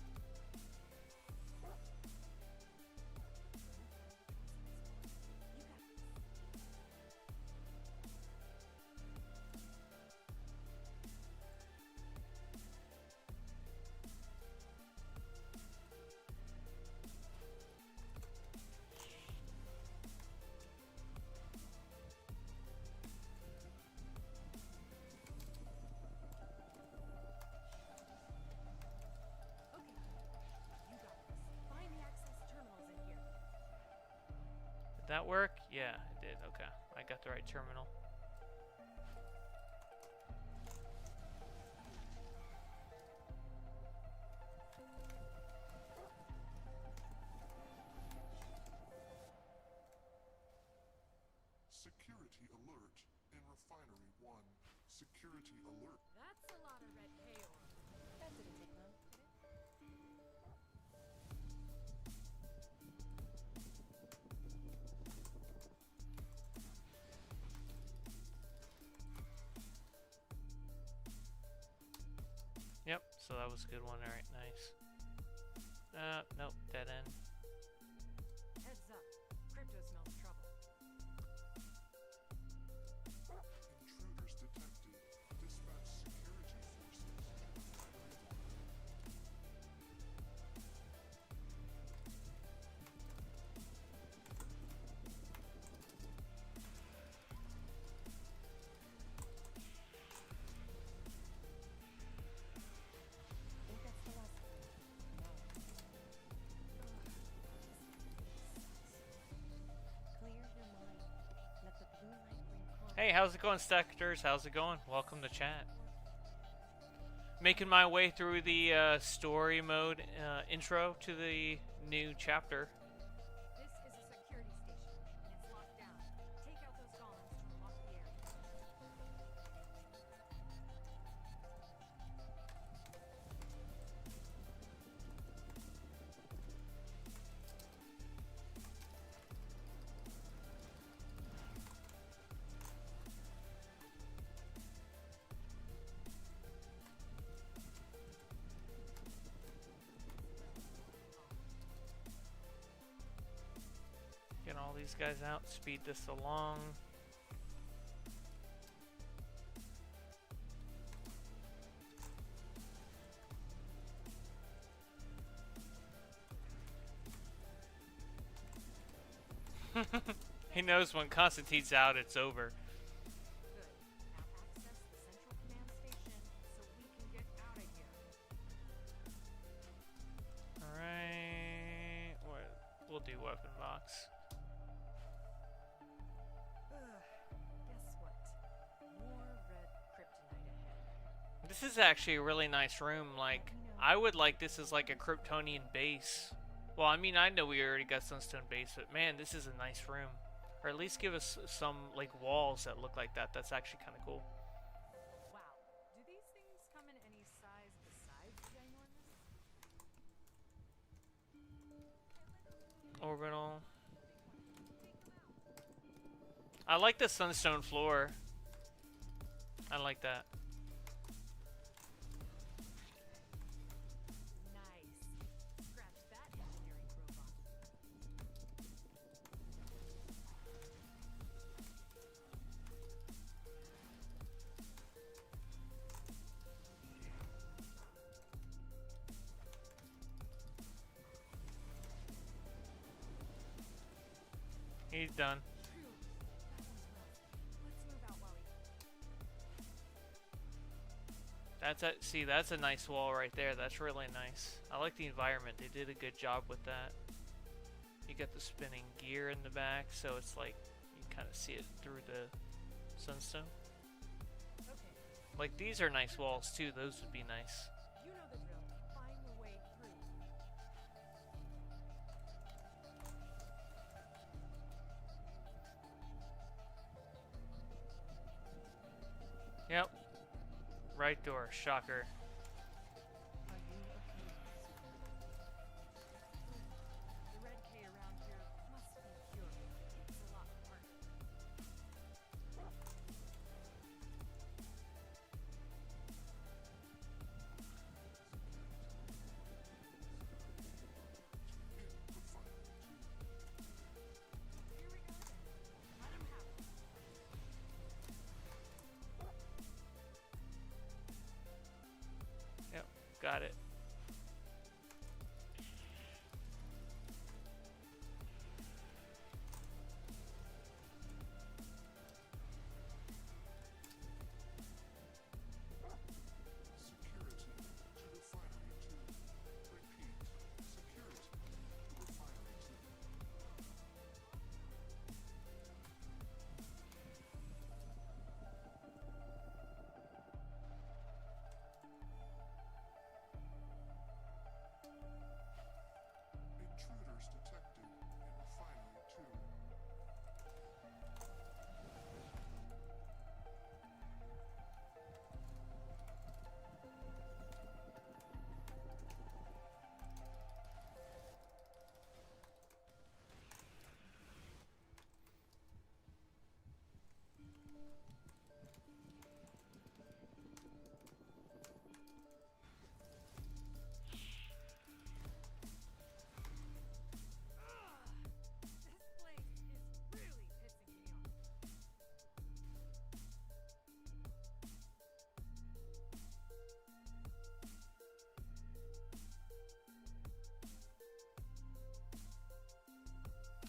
You got this. Find the access terminals in here. Did that work? Yeah, it did. Okay. I got the right terminal. Security alert in Refinery 1. Security alert. That's a lot of red payor. That didn't take long, did it? Yep, so that was a good one. Alright, nice. Nope, dead end. Heads up. Crypto smells trouble. Intruders detected. Dispatch security forces. I think that's the last one. Clear your mind. Let the blue light bring calm. Hey, how's it going, Stackers? How's it going? Welcome to chat. Making my way through the story mode intro to the new chapter. This is a security station, and it's locked down. Take out those golems to unlock the area. Get all these guys out, speed this along. He knows when Constantine's out, it's over. Good. Now access the central command station so we can get out of here. Alright, we'll do weapon box. Guess what? More red kryptonite ahead. This is actually a really nice room. Like, I would like this as like a Kryptonian base. Well, I mean, I know we already got Sunstone base, but man, this is a nice room. Or at least give us some like walls that look like that. That's actually kind of cool. Wow. Do these things come in any size besides ginormous? Orbital. I like the Sunstone floor. I like that. Nice. Scratch that engineering robot. He's done. Phew. That was rough. Let's move out while we That's a see. That's a nice wall right there. That's really nice. I like the environment. They did a good job with that. You got the spinning gear in the back, so it's like you kind of see it through the sunstone. Okay. Like these are nice walls too. Those would be nice. You know the drill. Find the way through. Yep. Right door. Shocker. Are you okay? The red K around here must be pure. It's a lot harder. Here we go then. Let him have it. Yep. Got it. Security to refinery 2. Repeat. Security to refinery 2. Intruders detected in refinery 2. This place is really pissing me off.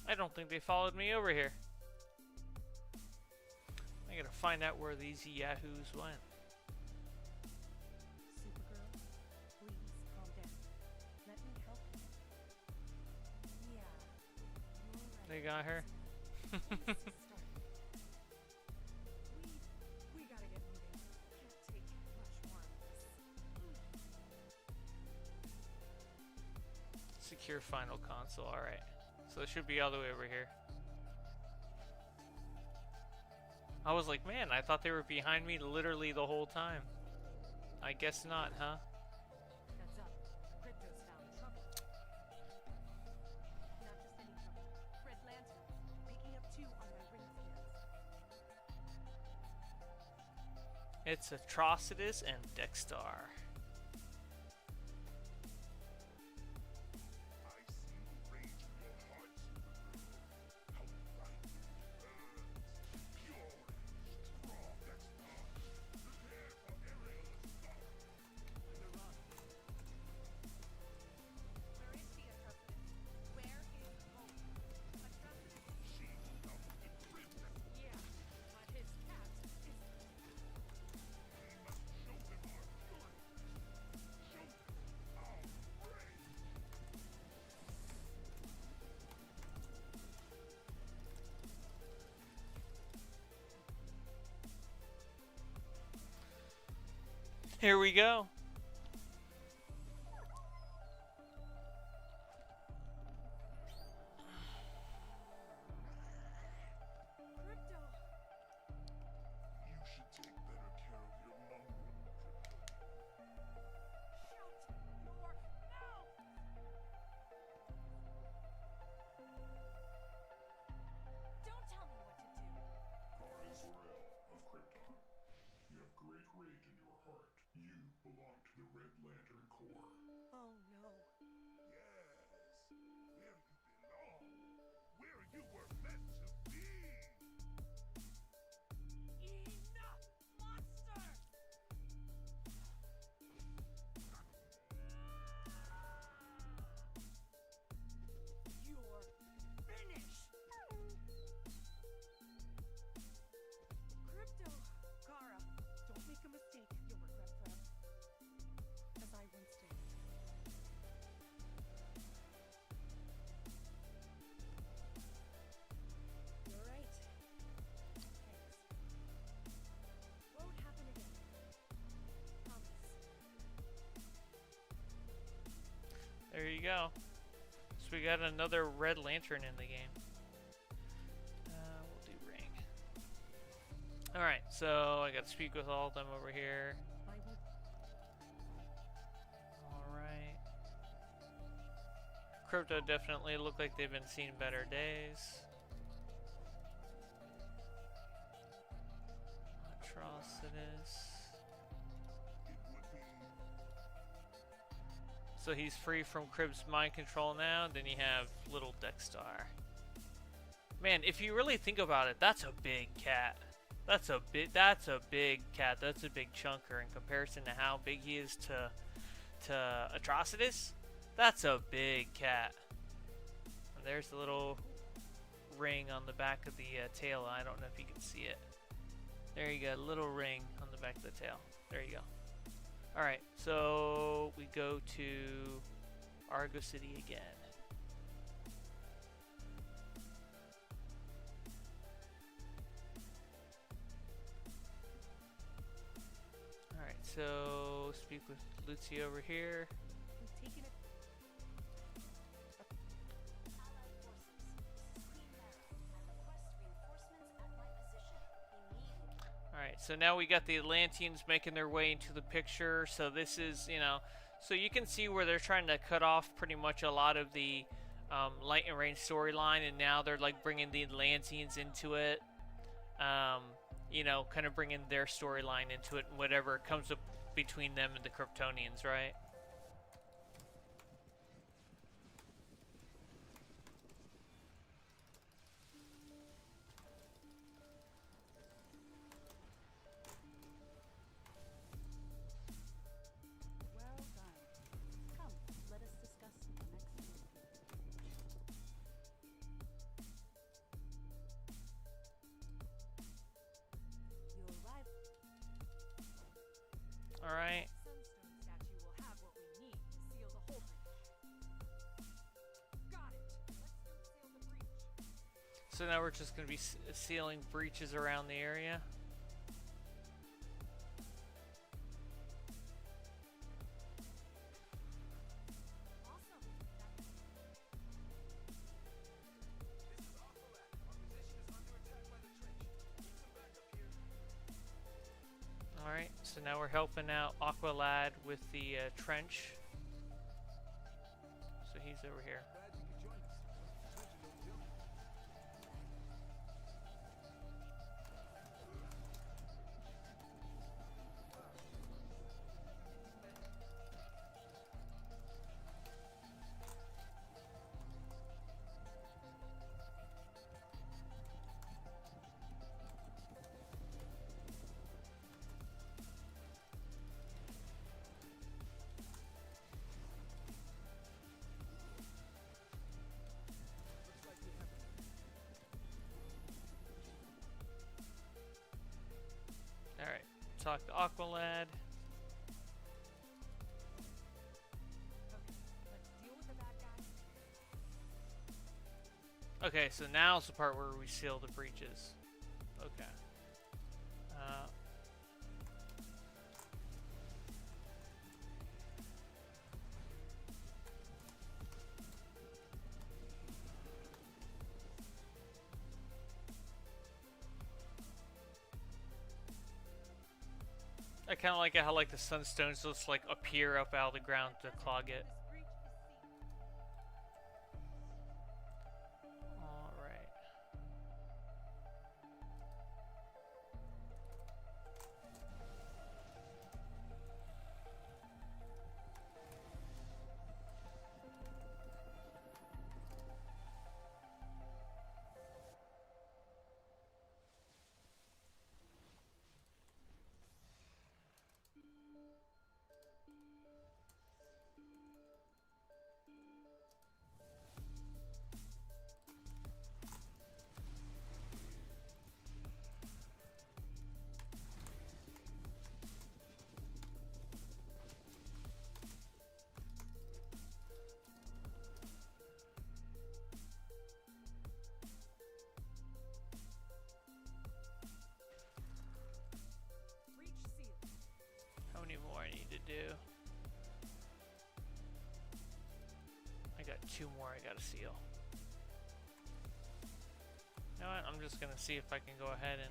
I don't think they followed me over here. I gotta find out where these yahoos went. Supergirl, please calm down. Let me help you. Yeah. You're right. They got her. Let's start. We gotta get moving. Can't take much more of this. Secure final console. Alright. So it should be all the way over here. I was like, man, I thought they were behind me literally the whole time. I guess not, huh? Heads up. Crypto's found trouble. Not just any trouble. Red Lantern. Picking up 2 on my ring scans. It's Atrocitus and Dexstar. I see the rage in your heart, Supergirl. How right it burns. Pure and strong, that's not. Prepare for aerial assault. Where is she, Atrocitus? Where is home? Atrocitus? She's not in prison. Yeah, but his cat is. We must show them our fury. Show them our rage. Here we go. Crypto! You should take better care of your mongrel, Crypto. Shut your mouth! Don't tell me what to do. Zor-El of Krypton. You have great rage in your heart. You belong to the Red Lantern Corps. Oh no. Yes, where you belong. Where you were meant to be. Enough, monster! You're finished! go. So we got another red lantern in the game. We'll do ring. Alright, so I gotta speak with all of them over here. I will. Alright. Crypto definitely look like they've been seeing better days. Atrocitus. So he's free from Crib's mind control now. Then you have little Dexstar. Man, if you really think about it, that's a big cat. That's a big cat. That's a big chunker in comparison to how big he is to Atrocitus. That's a big cat. And there's the little ring on the back of the tail. I don't know if you can see it. There you go, little ring on the back of the tail. There you go. Alright, so we go to Argo City again. Alright, so speak with Lucy over here. We've taken it. Allied forces. This is Queen Mara. I request reinforcements at my position immediately. Alright, so now we got the Atlanteans making their way into the picture. So this is, you know, so you can see where they're trying to cut off pretty much a lot of the Light and Rain storyline, and now they're like bringing the Atlanteans into it. You know, kind of bringing their storyline into it, and whatever comes up between them and the Kryptonians, right? Well done. Come, let us discuss the next move. You arrive. All right. Sunstone statue will have what we need to seal the whole breach. Got it. Let's go seal the breach. So now we're just going to be sealing breaches around the area. Awesome. This is Aqualad. Our position is under attack by the trench. Need some backup here. Alright, so now we're helping out Aqualad with the trench. So he's over here. Glad you could join us. Trench is no joke. Looks like we have it. Alright, talk to Aqualad. Okay, let's deal with the bad guys. Okay, so now's the part where we seal the breaches. Okay. I kind of like it how like the sunstones just like appear up out of the ground to clog it. This breach is sealed. All right. Breach sealed. How many more I need to do? got 2 more I gotta seal. You know what? I'm just gonna see if I can go ahead and.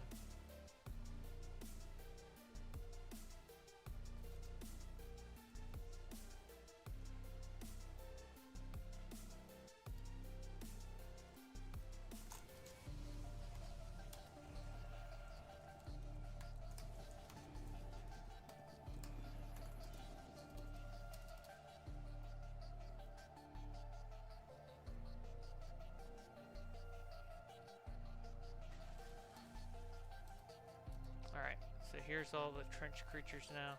Alright, so here's all the trench creatures now.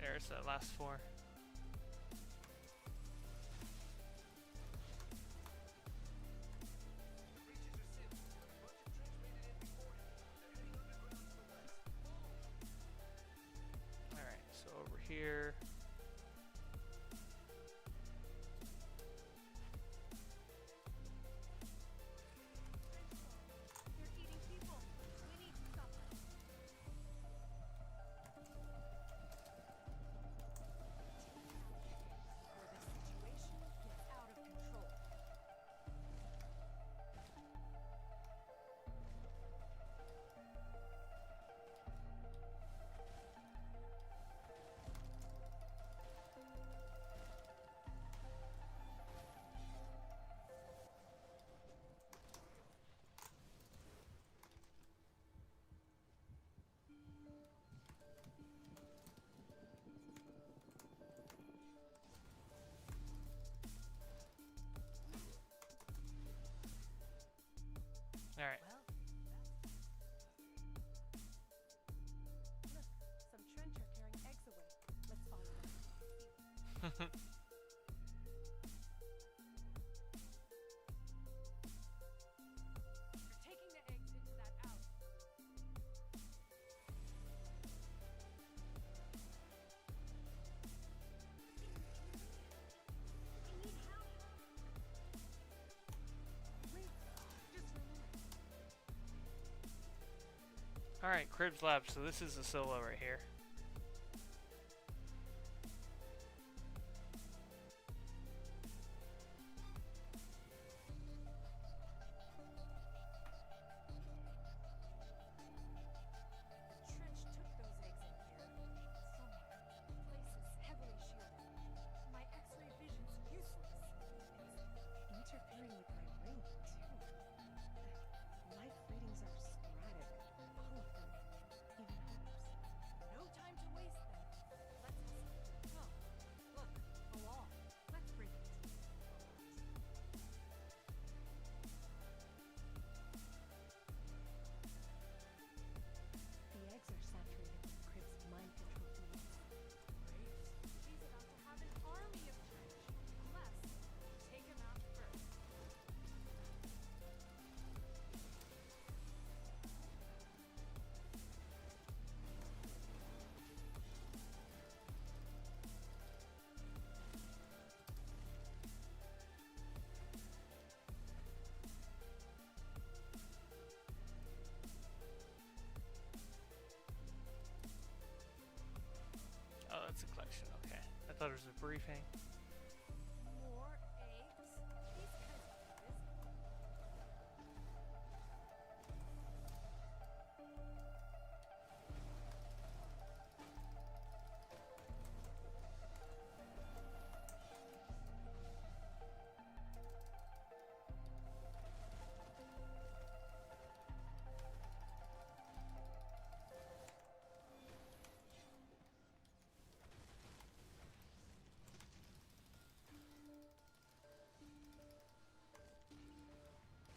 There's that last 4. The breaches are sealed. A bunch of trench made it in beforehand. They're heading underground to the west. Alright, so over here. They're eating people. We need to stop them. Where the situation gets out of control. Alright. Well, look, some trench are carrying eggs away. Let's follow them. You're taking the eggs into that alley. I need help. Wait, just for a minute. Alright, Cribs Lab, so this is the solo right here. The trench took those eggs in here. Somewhere. The place is heavily shielded. My X-ray vision's useless. It's interfering with my ring, too. Life readings are sporadic. All of them. Even hers. No time to waste then. Let's hustle. Oh, look, a wall. Let's break it. The eggs are saturated with Crib's mind control fluids. Great. She's about to have an army of trench. Unless we take him out first. Oh, that's a collection, okay. I thought it was a briefing. More eggs? These guys are busy.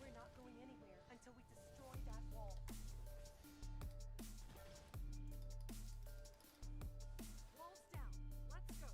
We're not going anywhere until we destroy that wall. Wall's down. Let's go.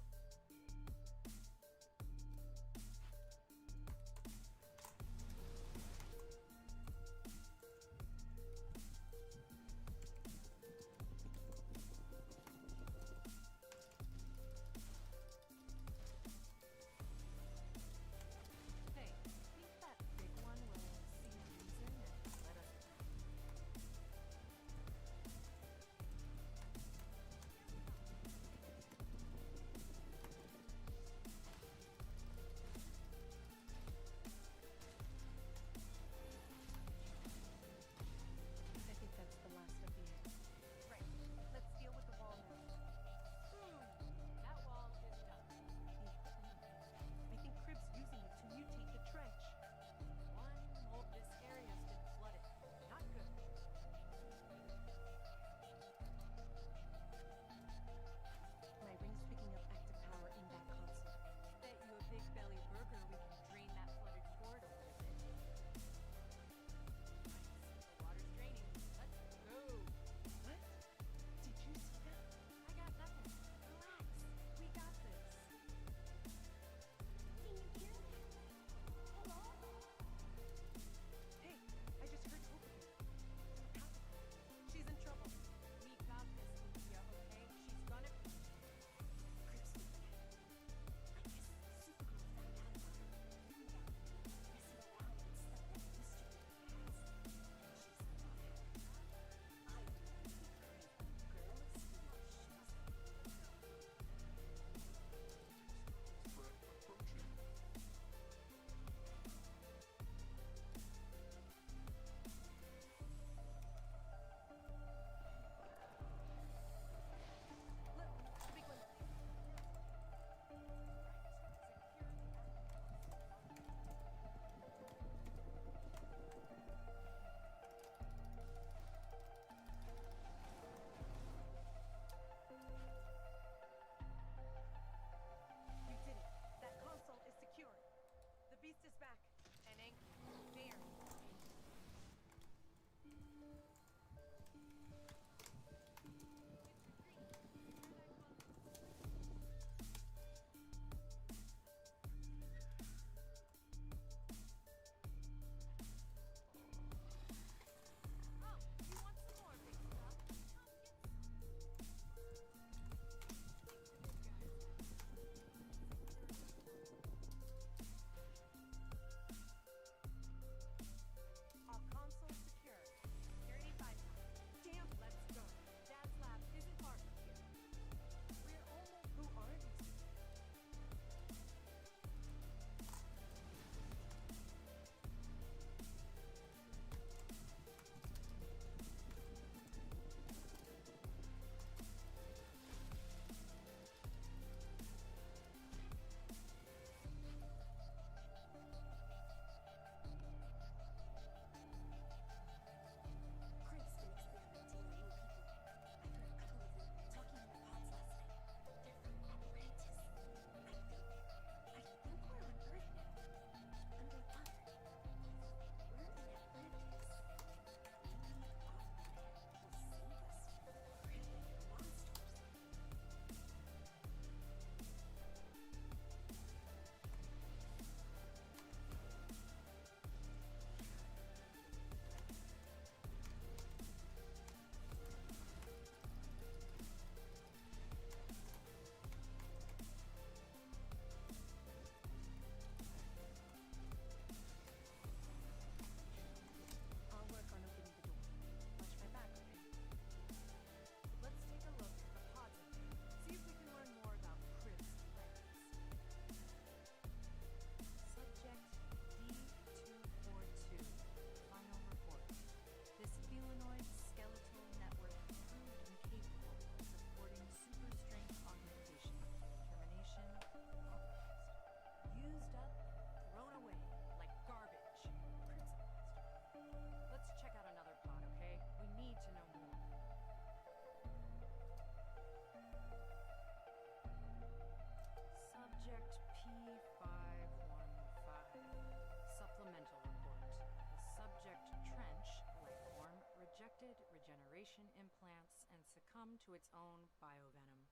radiation implants and succumb to its own biovenom.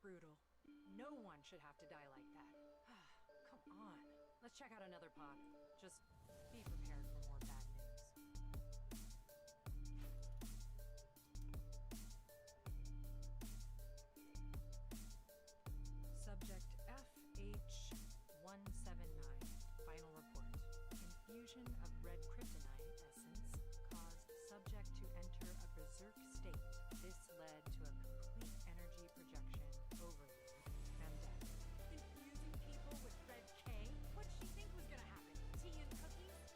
Brutal. No one should have to die like that. Come on. Let's check out another pod. Just be prepared for more bad news. Subject FH179. Final report. Infusion of red kryptonite essence caused subject to enter a berserk state. This led to a complete energy projection overload and death. Infusing people with red K? What'd she think was gonna happen? Tea and cookies?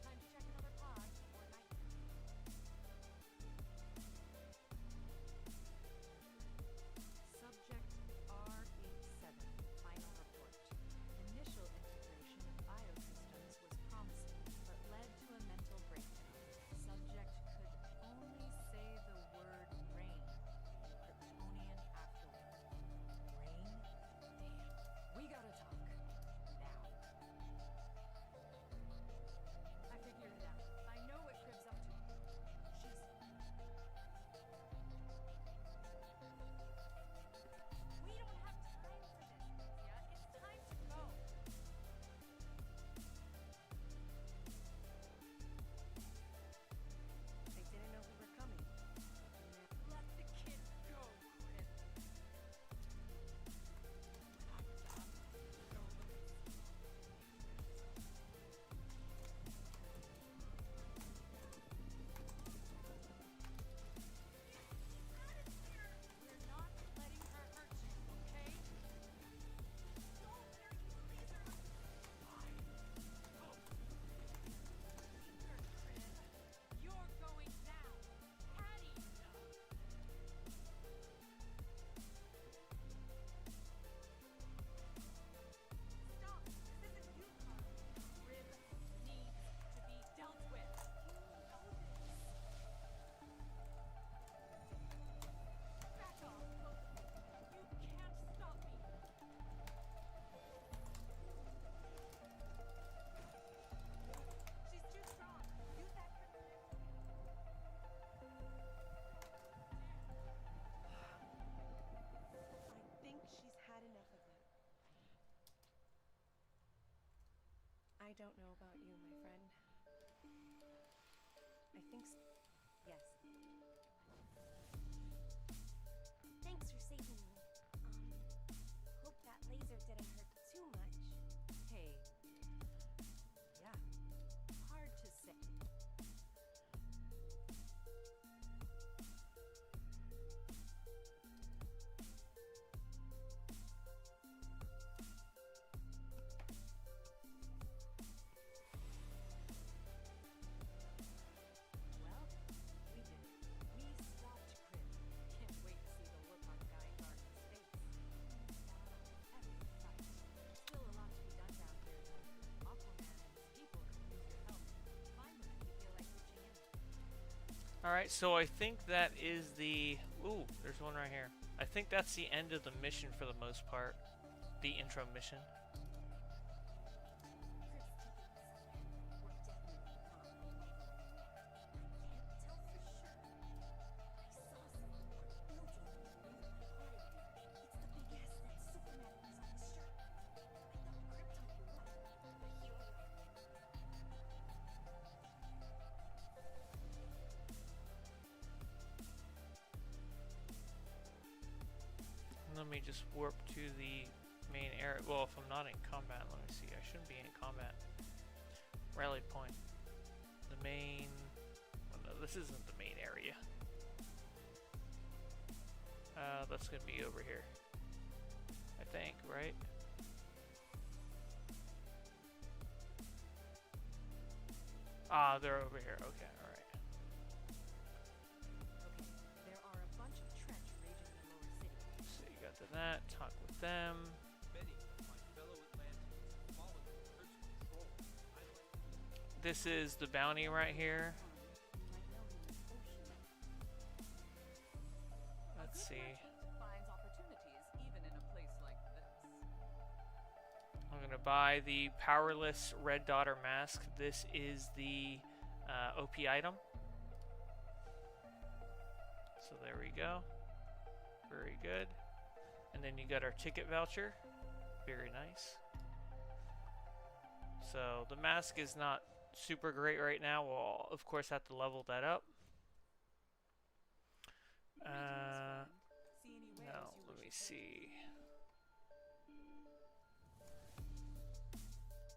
Time to check another pod before night. Subject R87. Final report. Initial integration of biosystems was promising, but led to a mental breakdown. Subject could only say the word rain. Kryptonian afterward. Rain? Damn. We gotta talk. Now. I figured it out. I know what Crib's up to. She's... We don't have time for this, Cynthia. It's time to go. They didn't know we were coming. Let the kid go, Crib. We're not letting her hurt you, okay? Don't let her use laser. Laser, Crib. You're going down. Patty. Stop. This isn't you, Carl. Crib needs to be dealt with. You know this. Back off, both of you. You can't stop me. She's too strong. Use that kryptonite. I think she's had enough of it. I don't know about you, my friend. I think yes. Thanks for saving me. Hope that laser didn't hurt too much. Hey. Yeah. Hard to say. Well, we did it. We stopped Crib. Can't wait to see the look on Guy Gardner's face. Epic fight. Still a lot to be done down here, though. Aquaman and his people could use your help. Find them if you feel like pitching in. Alright, so I think that is the... Ooh, there's one right here. I think that's the end of the mission for the most part. The intro mission. Crib's taking us somewhere. We're definitely not anywhere near. I can't tell for sure. I saw something on a building near my heart. It's the big S that Superman wears on his shirt. I thought Crib told you what, but you're right. Let me just warp to the main area. Well, if I'm not in combat, let me see. I shouldn't be in combat. Rally point. The main... Well, no, this isn't the main area. That's going to be over here. I think, right? Ah, they're over here. Okay, alright. Okay, there are a bunch of trench raging in the lower city. So you got to that. Talk with them. Many of my fellow Atlanteans have fallen under Crib's control. I like This is the bounty right here. Let's see. Finds opportunities even in a place like this. I'm gonna buy the powerless red daughter mask. This is the OP item. So there we go. Very good. And then you got our ticket voucher. Very nice. So the mask is not super great right now. We'll of course have to level that up. Now let me see.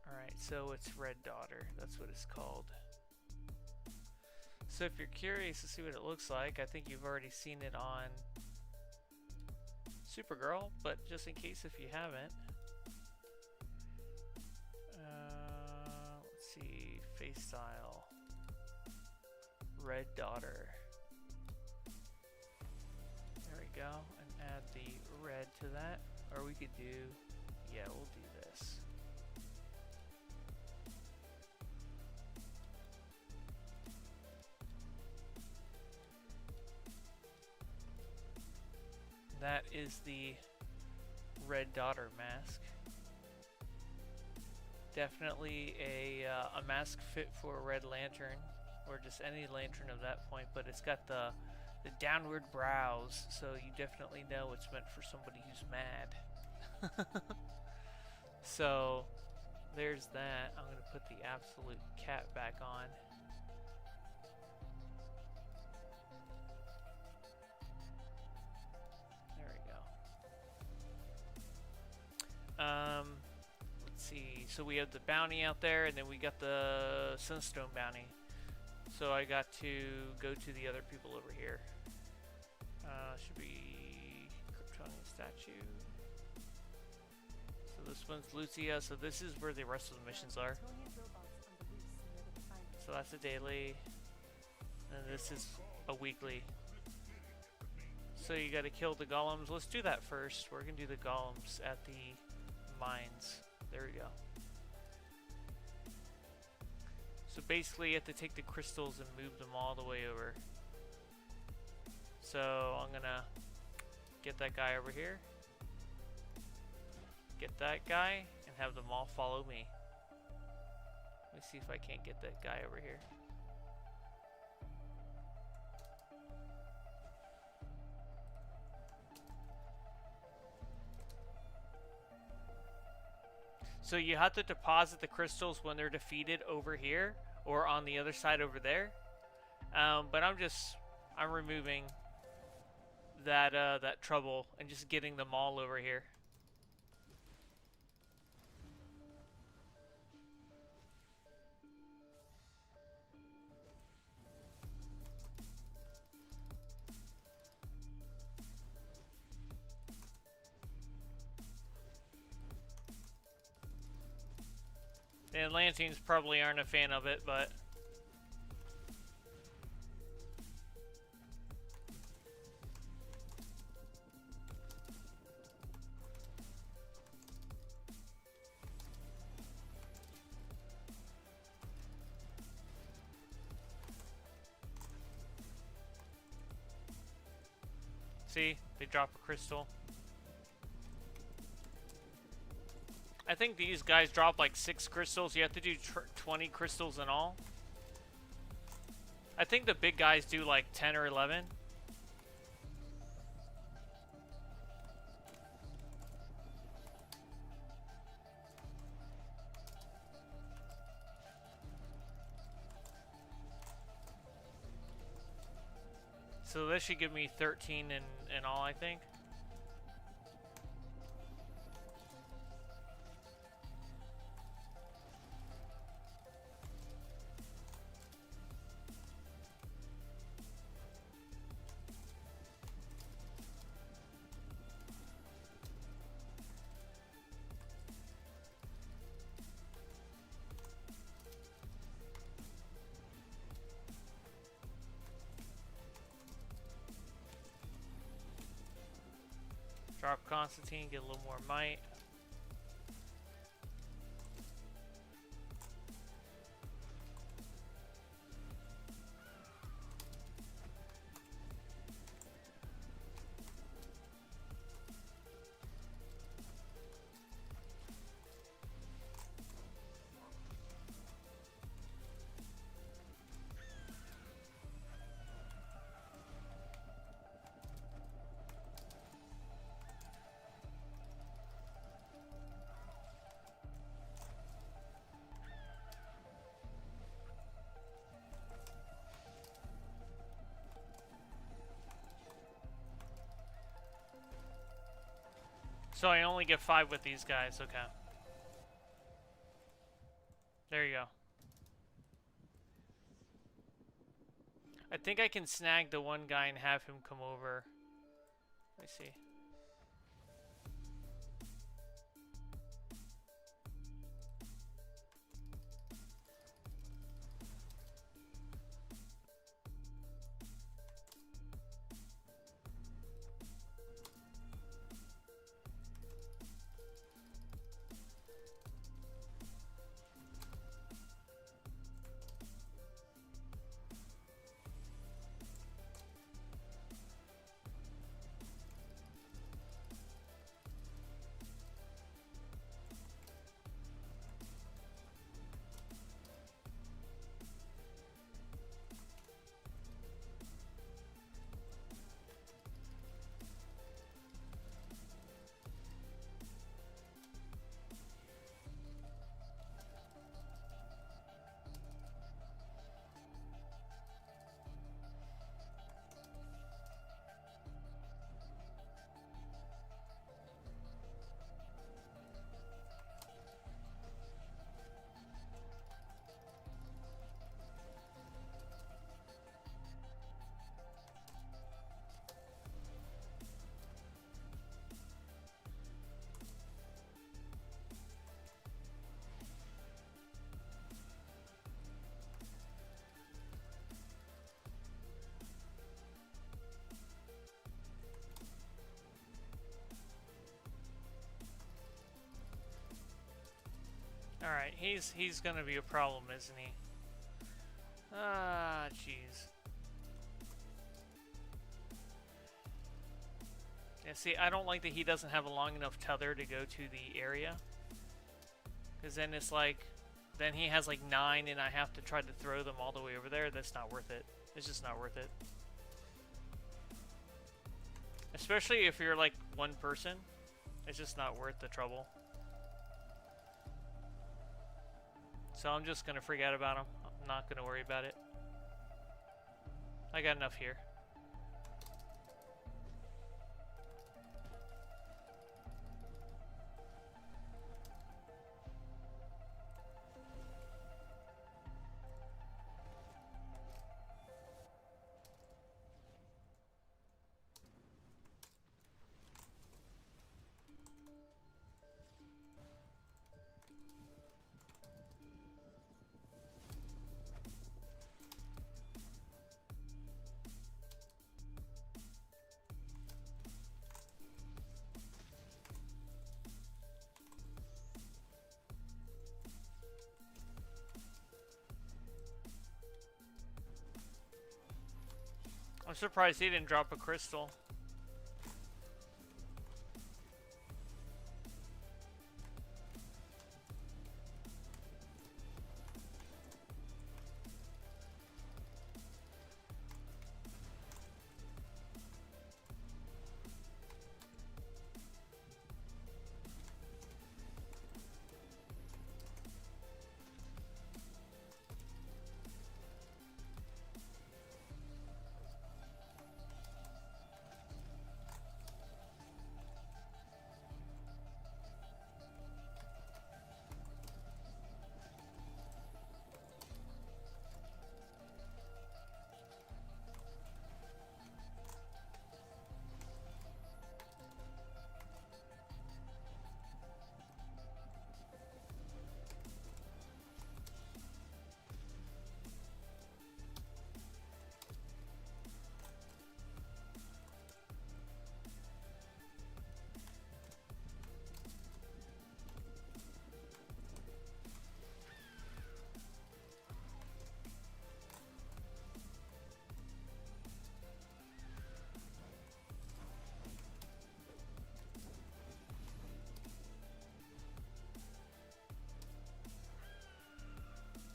Alright, so it's Red Daughter. That's what it's called. So if you're curious to see what it looks like, I think you've already seen it on Supergirl, but just in case if you haven't. Let's see, face style. Red Daughter. There we go, and add the red to that. Or we could do, yeah, we'll do this. That is the Red Daughter mask. Definitely a mask fit for a Red Lantern, or just any lantern of that point, but it's got the downward brows, so you definitely know it's meant for somebody who's mad. So there's that. I'm going to put the absolute cat back on. There we go. Let's see. So we have the bounty out there, and then we got the Sunstone bounty. So I got to go to the other people over here. Should be Kryptonian statue. So this one's Lucia. So this is where the rest of the missions are. So that's a daily, and this is a weekly. So you got to kill the golems. Let's do that first. We're gonna do the golems at the mines. There we go. So basically you have to take the crystals and move them all the way over. So I'm gonna get that guy over here, get that guy, and have them all follow me. Let me see if I can't get that guy over here. So you have to deposit the crystals when they're defeated over here or on the other side over there. But I'm removing that trouble and just getting them all over here. The Atlanteans probably aren't a fan of it, but see, they drop a crystal. I think these guys drop like 6 crystals. You have to do 20 crystals in all. I think the big guys do like 10 or 11. So this should give me 13 in all, I think. Drop Constantine, get a little more might. So I only get 5 with these guys, okay. There you go. I think I can snag the one guy and have him come over. Let me see. Alright, he's gonna be a problem, isn't he? Ah, jeez. Yeah, see, I don't like that he doesn't have a long enough tether to go to the area. Because then it's like, then he has like 9 and I have to try to throw them all the way over there. That's not worth it. It's just not worth it. Especially if you're like one person. It's just not worth the trouble. So I'm just gonna forget about him. I'm not gonna worry about it. I got enough here. I'm surprised he didn't drop a crystal.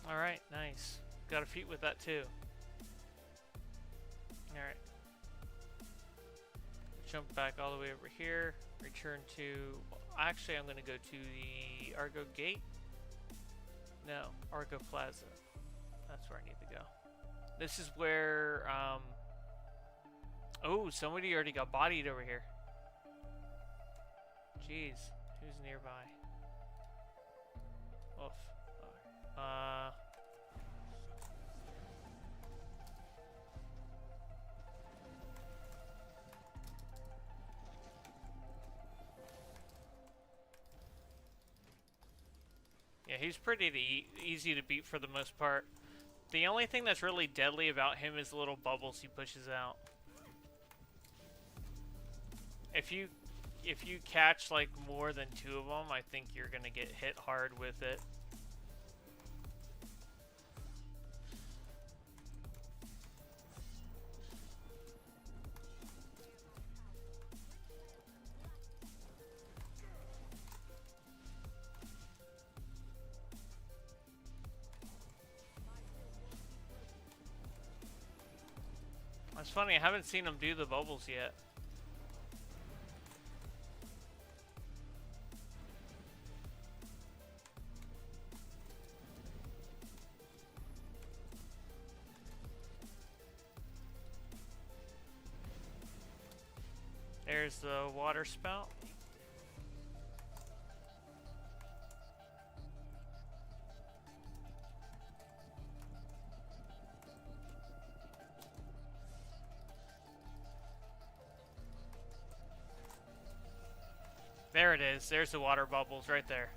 Alright, nice. Got a feat with that too. Alright. Jump back all the way over here. Return to... Actually, I'm going to go to the Argo Gate. No, Argo Plaza. That's where I need to go. This is where... Oh, somebody already got bodied over here. Jeez, who's nearby? Oof. Yeah, he's pretty easy to beat for the most part. The only thing that's really deadly about him is the little bubbles he pushes out. If you catch like more than 2 of them, I think you're gonna get hit hard with it. It's funny, I haven't seen him do the bubbles yet. There's the water spout. There it is. There's the water bubbles right there.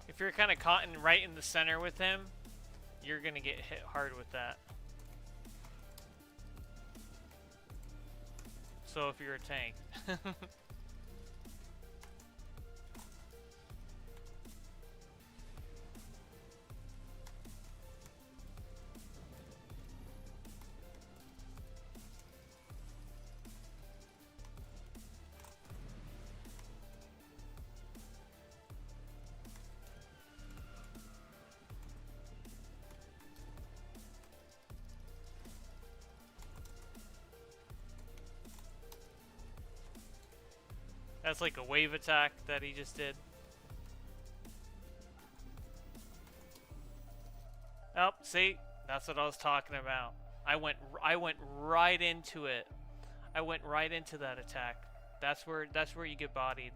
If you're kind of caught right in the center with him, you're going to get hit hard with that. So if you're a tank. That's like a wave attack that he just did. Oh, see? That's what I was talking about. I went right into it. I went right into that attack. That's where you get bodied.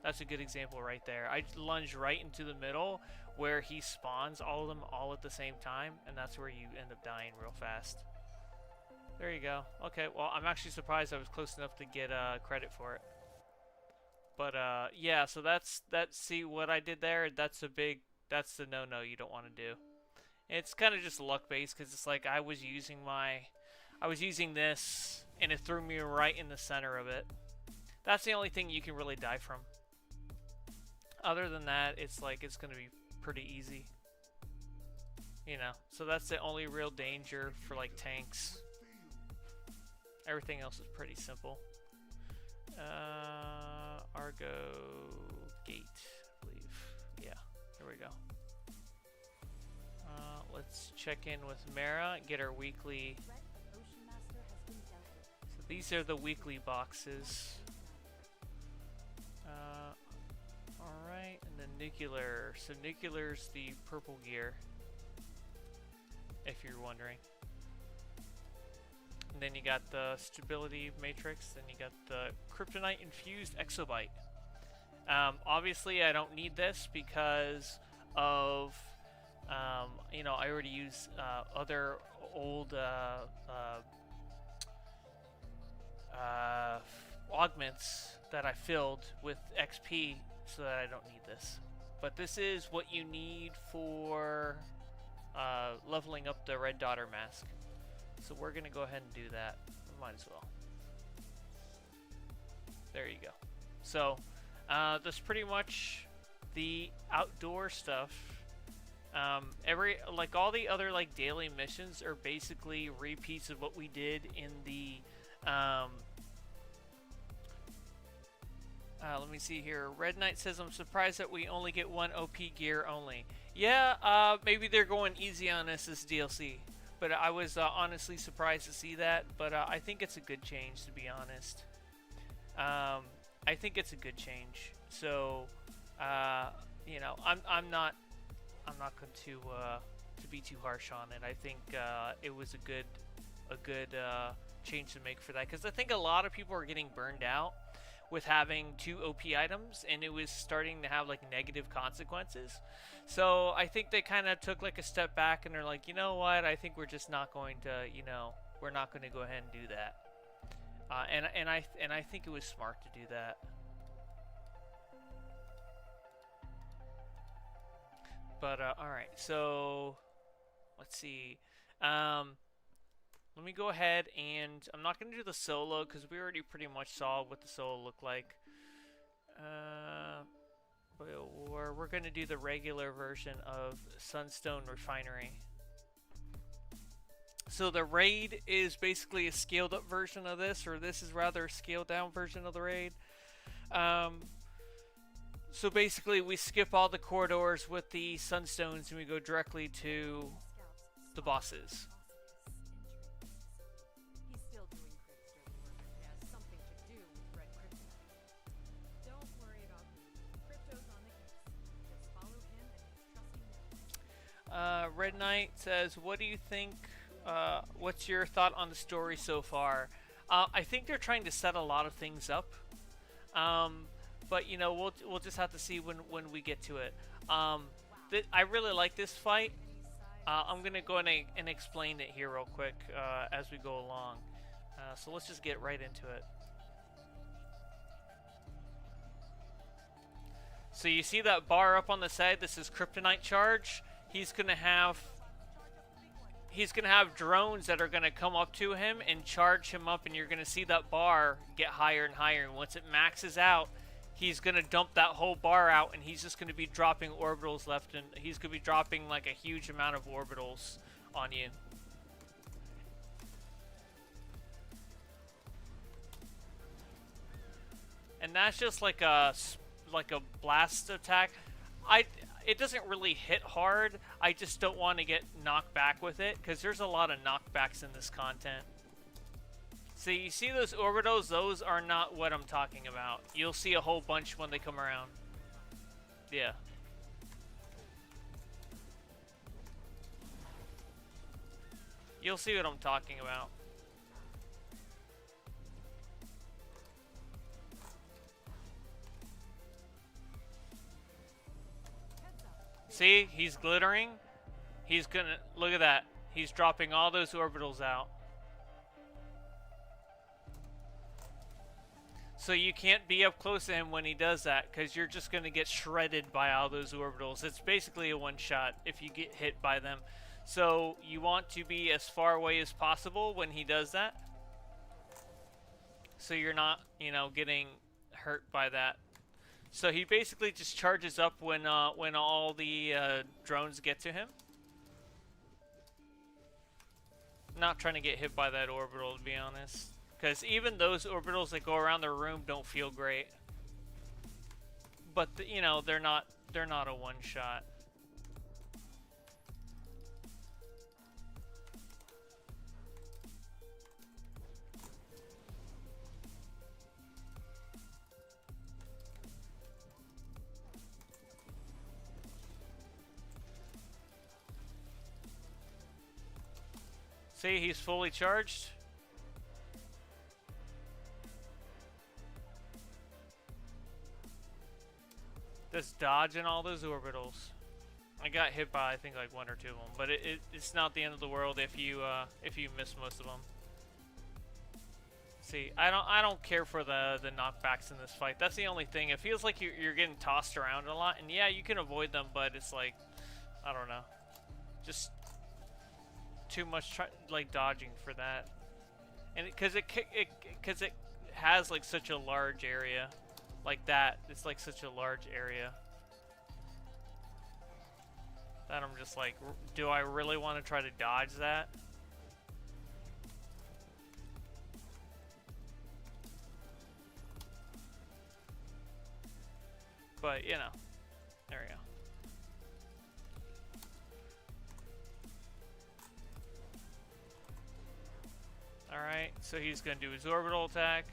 That's a good example right there. I lunged right into the middle where he spawns all of them all at the same time, and that's where you end up dying real fast. There you go. Okay, well, I'm actually surprised I was close enough to get credit for it. But yeah, so that's see what I did there. That's the no-no you don't want to do. It's kind of just luck based because it's like I was using this and it threw me right in the center of it. That's the only thing you can really die from. Other than that, it's like it's gonna be pretty easy. You know, so that's the only real danger for like tanks. Everything else is pretty simple. Argo Gate, I believe. Yeah, there we go. Let's check in with Mara and get our weekly. So these are the weekly boxes. Alright, and then nuclear. So nuclear's the purple gear, if you're wondering. And then you got the stability matrix, then you got the kryptonite infused exobyte. Obviously I don't need this because of you know, I already use other old augments that I filled with XP, so that I don't need this. But this is what you need for leveling up the Red Daughter mask. So we're gonna go ahead and do that. Might as well. There you go. So that's pretty much the outdoor stuff. Like all the other like daily missions are basically repeats of what we did in the let me see here. Red Knight says, I'm surprised that we only get one OP gear only. Yeah, maybe they're going easy on us this DLC. But I was honestly surprised to see that. But I think it's a good change, to be honest. I think it's a good change. So, you know, I'm not going to to be too harsh on it. I think it was a good change to make for that, because I think a lot of people are getting burned out with having 2 OP items, and it was starting to have like negative consequences. So I think they kind of took like a step back, and they're like, you know what? I think we're just not going to, we're not going to go ahead and do that. And I think it was smart to do that. But all right, so let's see. Let me go ahead and I'm not going to do the solo because we already pretty much saw what the solo looked like. We're going to do the regular version of Sunstone Refinery. So the raid is basically a scaled up version of this, or this is rather a scaled down version of the raid. So basically we skip all the corridors with the Sunstones and we go directly to the bosses. He's still doing Crypt's dirty work and has something to do with Red Kryptonite. Don't worry about me. Crypto's on the case. Just follow him and his trusty men. Red Knight says, what do you think, what's your thought on the story so far? I think they're trying to set a lot of things up. But you know, we'll just have to see when we get to it. I really like this fight. I'm gonna go in and explain it here real quick as we go along. So let's just get right into it. So you see that bar up on the side? This is Kryptonite Charge. He's gonna have drones that are gonna come up to him and charge him up, and you're gonna see that bar get higher and higher. And once it maxes out, he's going to dump that whole bar out, and he's just going to be dropping orbitals left, and he's going to be dropping like a huge amount of orbitals on you. And that's just like a blast attack. It doesn't really hit hard. I just don't want to get knocked back with it, because there's a lot of knockbacks in this content. So you see those orbitals? Those are not what I'm talking about. You'll see a whole bunch when they come around. Yeah. You'll see what I'm talking about. See? He's glittering. He's gonna... Look at that. He's dropping all those orbitals out. So you can't be up close to him when he does that, because you're just going to get shredded by all those orbitals. It's basically a one-shot if you get hit by them. So you want to be as far away as possible when he does that, so you're not, getting hurt by that. So he basically just charges up when all the drones get to him. Not trying to get hit by that orbital, to be honest. Because even those orbitals that go around the room don't feel great. But, they're not a one-shot. See, he's fully charged. Just dodging all those orbitals. I got hit by, I think, like 1 or 2 of them, but it's not the end of the world if you miss most of them. See, I don't care for the knockbacks in this fight. That's the only thing. It feels like you're getting tossed around a lot, and yeah, you can avoid them, but it's like, I don't know, just too much dodging for that, and because it has like such a large area. Like that, it's like such a large area that I'm just like, do I really want to try to dodge that? But, there we go. Alright, so he's going to do his orbital attack.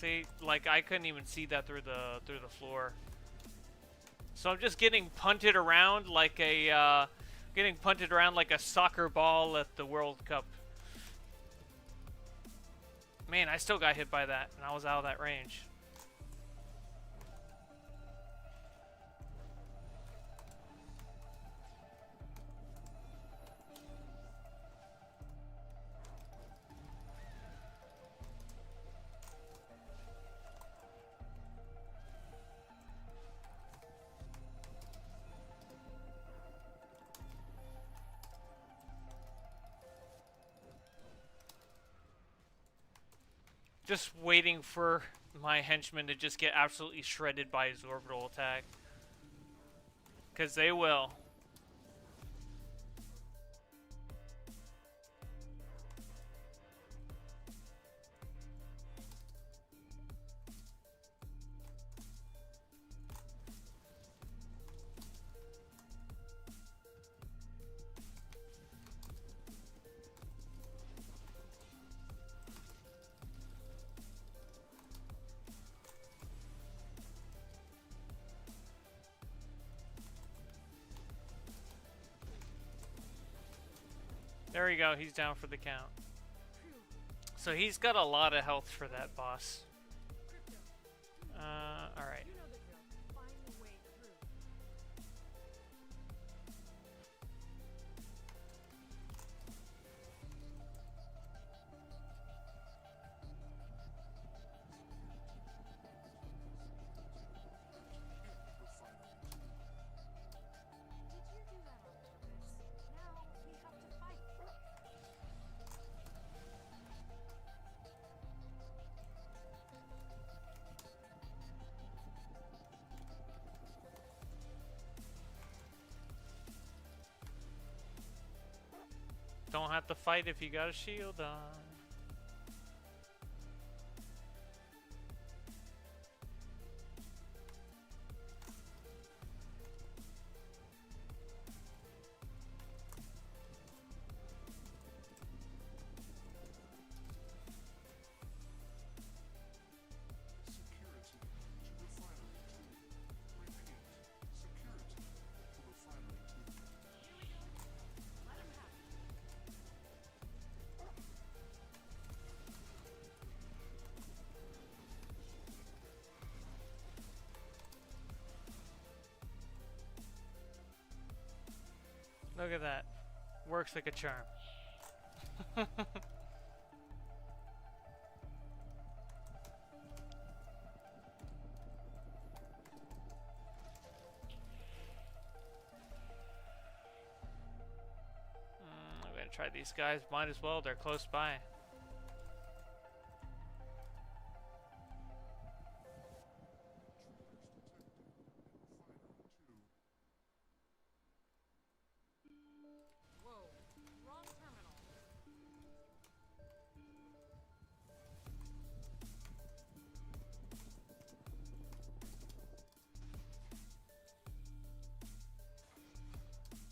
See, like I couldn't even see that through the floor. So I'm just getting punted around like a soccer ball at the World Cup. Man, I still got hit by that, and I was out of that range. Just waiting for my henchmen to just get absolutely shredded by his orbital attack. Because they will. There we go, he's down for the count. So he's got a lot of health for that boss. Alright. You know the drill. Find the way through. Did you do that on purpose? Now we have to fight. Don't have to fight if you got a shield on. Security to refinery 2. Repeat. Security to refinery 2. Here we go. Let him have it. Look at that. Works like a charm. I'm gonna try these guys. Might as well. They're close by. Whoa. Wrong terminal.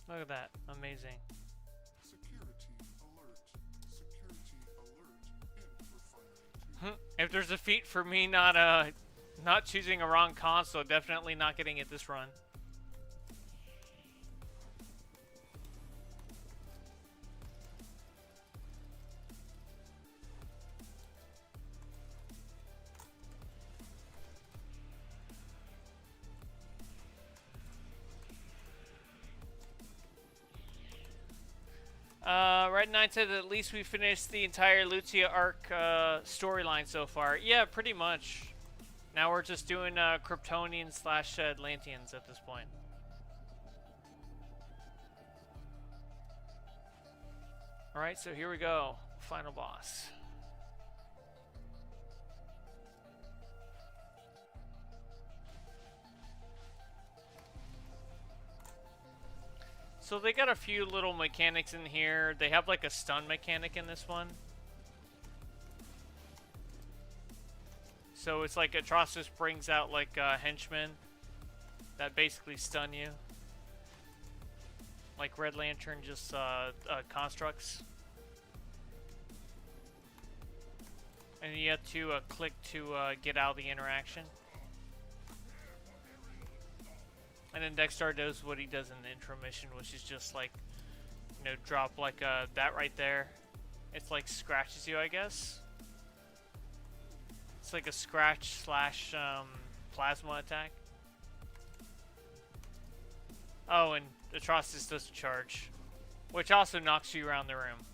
Look at that. Amazing. Security alert. Security alert in refinery 2. If there's a feat for me not choosing a wrong console, definitely not getting it this run. Red Knight said that at least we finished the entire Lucia arc storyline so far. Yeah, pretty much. Now we're just doing Kryptonians / Atlanteans at this point. Alright, so here we go. Final boss. So they got a few little mechanics in here. They have like a stun mechanic in this one. So it's like Atrocitus brings out like henchmen that basically stun you. Like Red Lantern just constructs. And you have to click to get out of the interaction. And then Dexter does what he does in the intro mission, which is just like, you know, drop like that right there. It's like scratches you, I guess. It's like a scratch slash plasma attack. Oh, and Atrocitus does charge, which also knocks you around the room.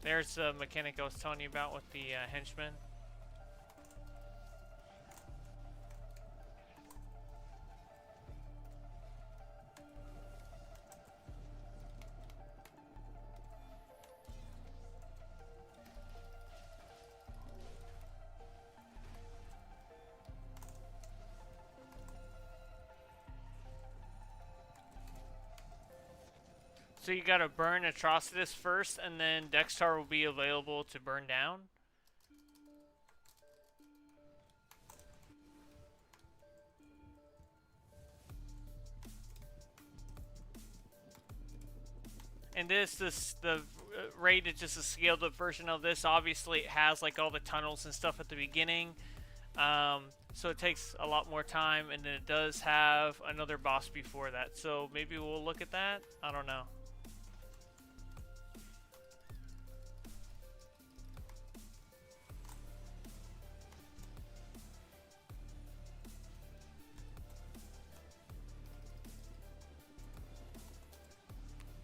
There's the mechanic I was telling you about with the henchmen. So you gotta burn Atrocitus first, and then Dexter will be available to burn down. And the raid is just a scaled up version of this. Obviously, it has like all the tunnels and stuff at the beginning. So it takes a lot more time, and then it does have another boss before that. So maybe we'll look at that. I don't know.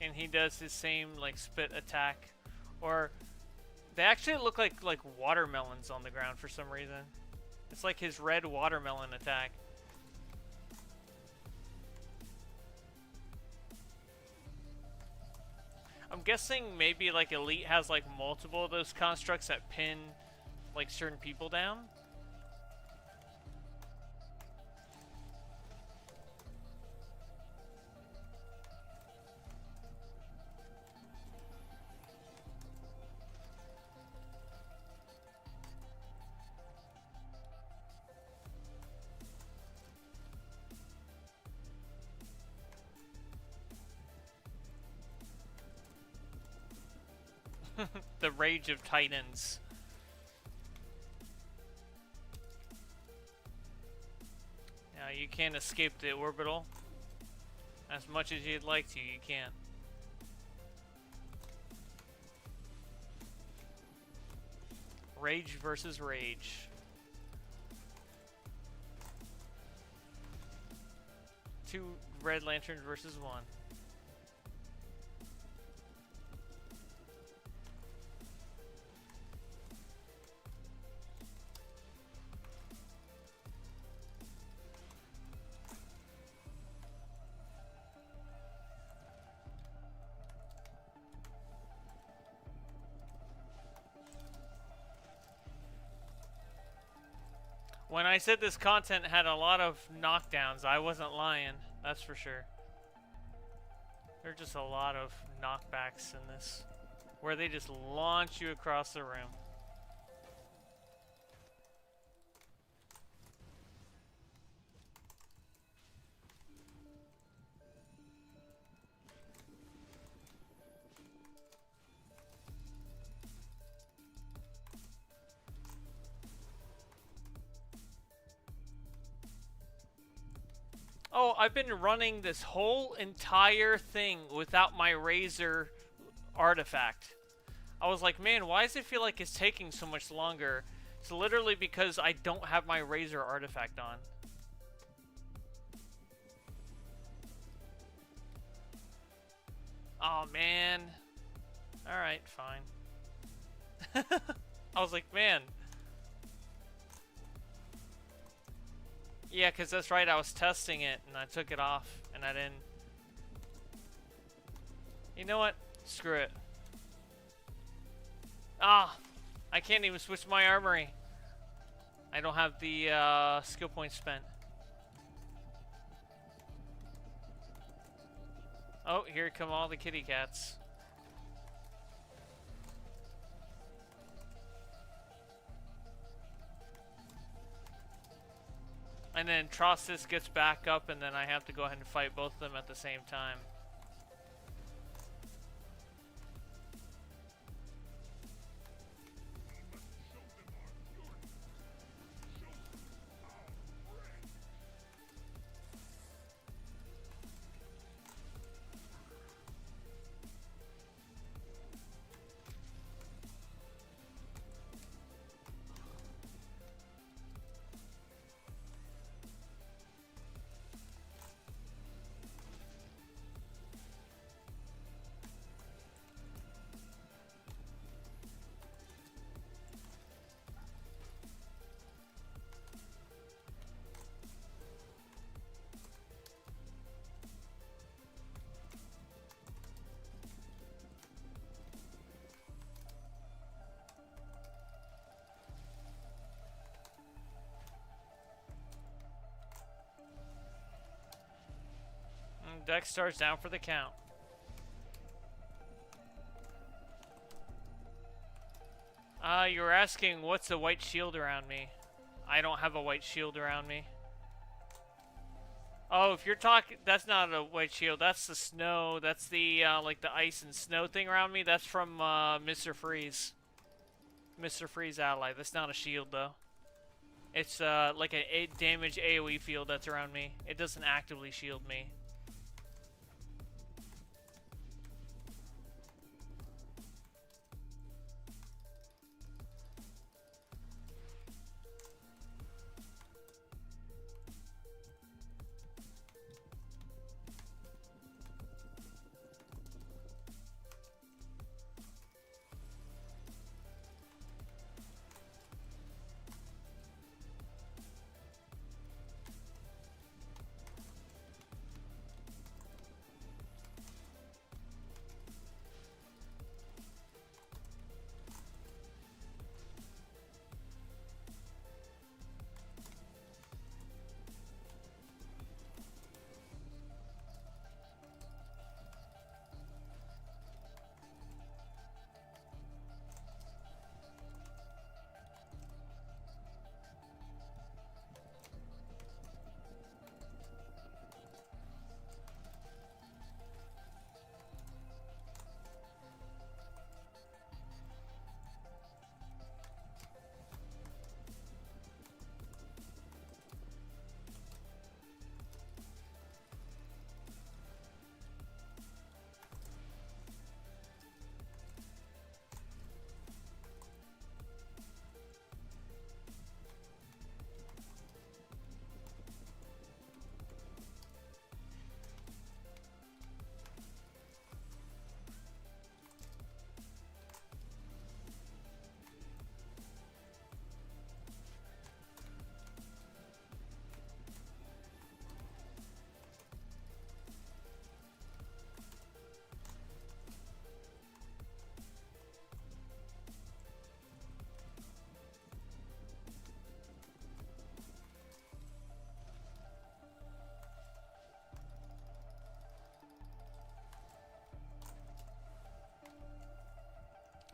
And he does his same like spit attack, or they actually look like watermelons on the ground for some reason. It's like his red watermelon attack. I'm guessing maybe like Elite has like multiple of those constructs that pin like certain people down. The Rage of Titans. Now you can't escape the orbital. As much as you'd like to, you can't. Rage versus Rage. Two Red Lanterns versus one. When I said this content had a lot of knockdowns, I wasn't lying. That's for sure. There are just a lot of knockbacks in this, where they just launch you across the room. Oh, I've been running this whole entire thing without my Razor artifact. I was like, man, why does it feel like it's taking so much longer? It's literally because I don't have my Razor artifact on. Oh, man. Alright, fine. I was like, man. Yeah, because that's right, I was testing it, and I took it off, and I didn't... You know what? Screw it. Ah! I can't even switch my armory. I don't have the skill points spent. Oh, here come all the kitty cats. And then Trossus gets back up, and then I have to go ahead and fight both of them at the same time. Dex star's down for the count. You were asking what's a white shield around me. I don't have a white shield around me. Oh, if you're talking, that's not a white shield. That's the snow. That's the like the ice and snow thing around me. That's from Mr. Freeze. Mr. Freeze ally. That's not a shield though. It's like a 8 damage AoE field that's around me. It doesn't actively shield me.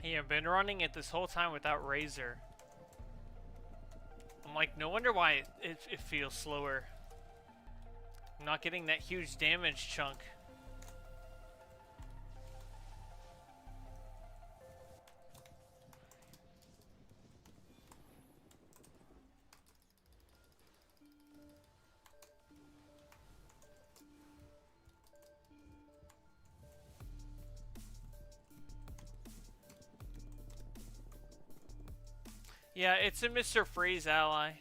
Yeah, I've been running it this whole time without Razor. I'm like, no wonder why it feels slower. I'm not getting that huge damage chunk. Yeah, it's a Mr. Freeze ally.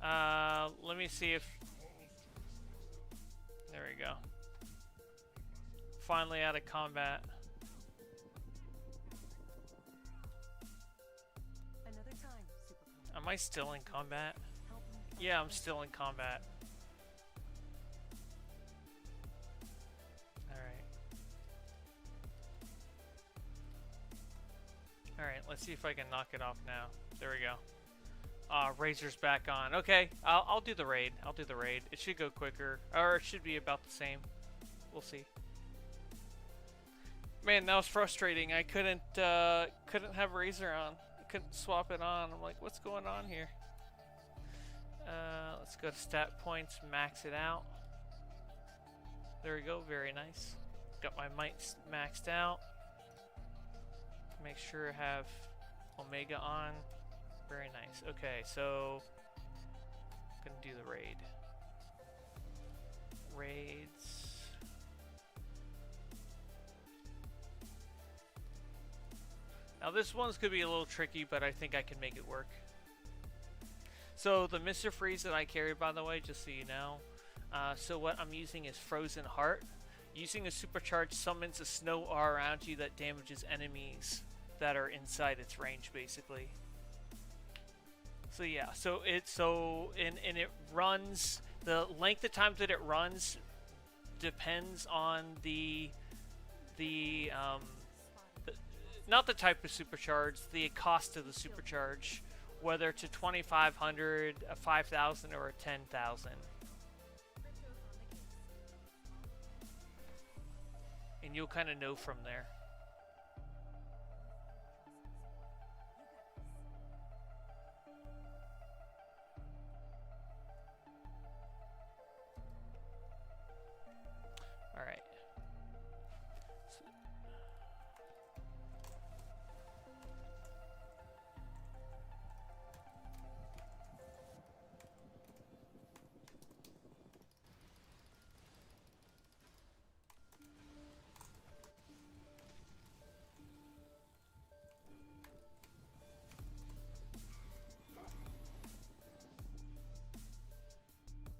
Let me see if... There we go. Finally out of combat. Another time, Supercon. Am I still in combat? Help me. Yeah, I'm still in combat. Alright. Alright, let's see if I can knock it off now. There we go. Razor's back on. Okay, I'll do the raid. I'll do the raid. It should go quicker. Or it should be about the same. We'll see. Man, that was frustrating. I couldn't have Razor on. I couldn't swap it on. I'm like, what's going on here? Let's go to stat points, max it out. There we go, very nice. Got my might maxed out. Make sure I have Omega on. Very nice. Okay, so gonna do the raid. Raids. Now this one's gonna be a little tricky, but I think I can make it work. So the Mr. Freeze that I carry, by the way, just so you know. So what I'm using is Frozen Heart. Using a supercharge summons a snow aura around you that damages enemies that are inside its range, basically. So yeah, so it runs, the length of time that it runs depends on not the type of supercharge, the cost of the supercharge, whether it's a 2,500, a 5,000, or a 10,000. and you'll kind of know from there. All right.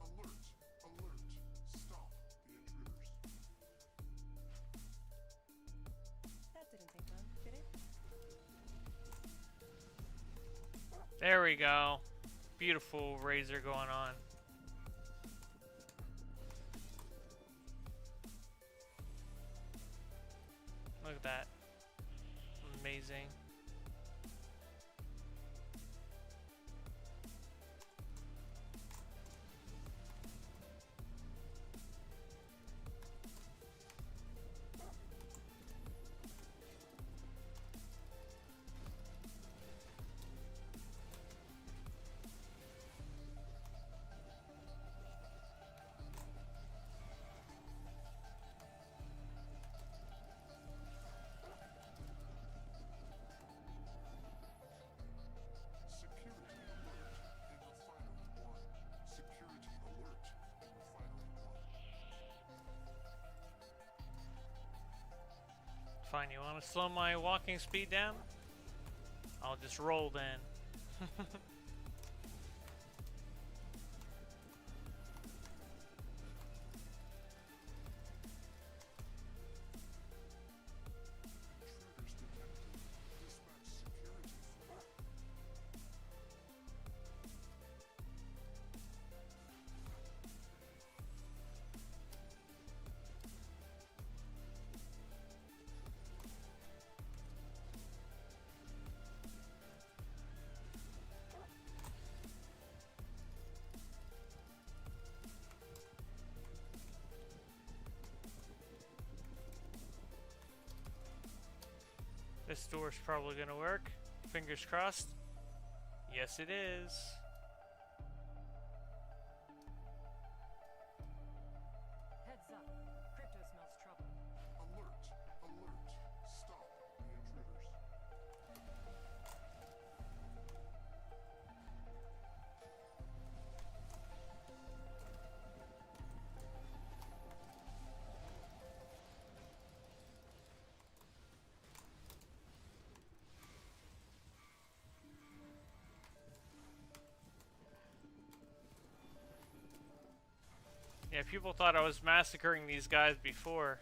Alert! Alert! Stop the intruders. That didn't take long, did it? There we go. Beautiful razor going on. Look at that. Amazing. Security alert in Refinery 1. Security alert in Refinery 1. Fine, you want to slow my walking speed down? I'll just roll then. Intruders detected. Dispatch security force. This door's probably gonna work. Fingers crossed. Yes, it is. Heads up. Crypto smells trouble. Alert! Alert! Stop the intruders. Yeah, people thought I was massacring these guys before.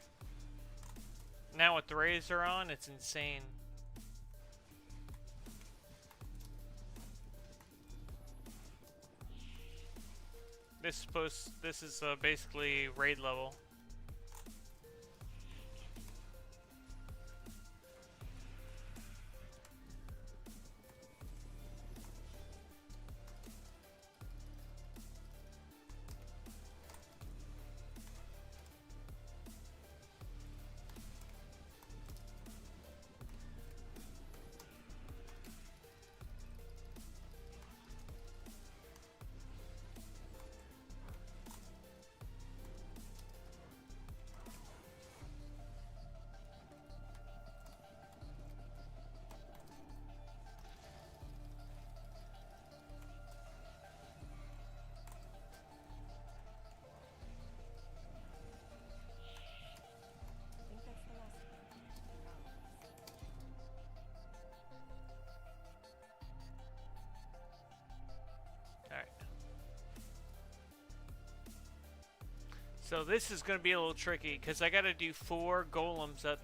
Now with the razor on, it's insane. This is basically raid level. I think that's the last of them. Alright. So this is going to be a little tricky because I got to do 4 golems at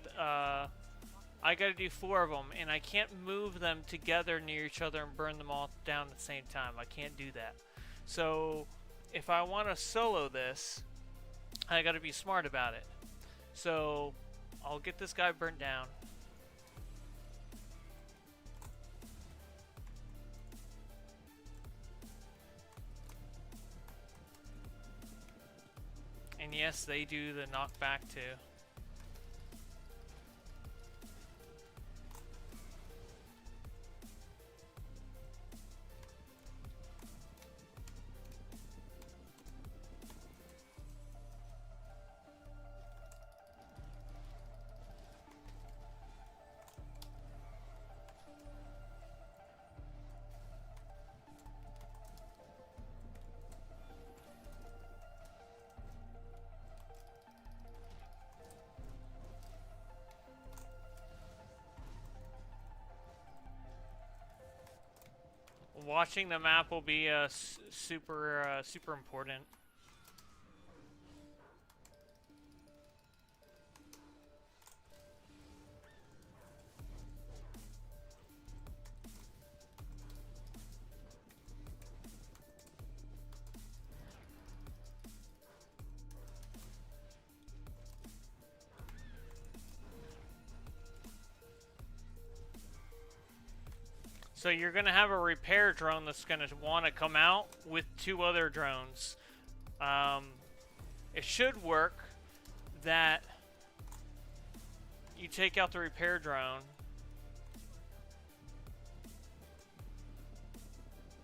I got to do 4 of them, and I can't move them together near each other and burn them all down at the same time. I can't do that. So if I want to solo this, I got to be smart about it. So I'll get this guy burnt down. And yes, they do the knockback too. watching the map will be super super important. So you're going to have a repair drone that's going to want to come out with 2 other drones. It should work that you take out the repair drone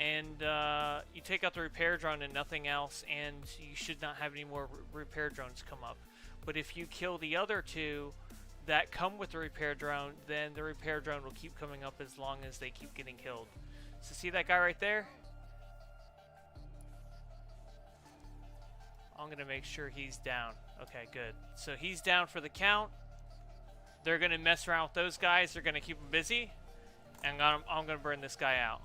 and you take out the repair drone and nothing else, and you should not have any more repair drones come up. But if you kill the other 2 that come with the repair drone, then the repair drone will keep coming up as long as they keep getting killed. So see that guy right there? I'm gonna make sure he's down. Okay, good. So he's down for the count. They're gonna mess around with those guys. They're gonna keep them busy, and I'm gonna burn this guy out.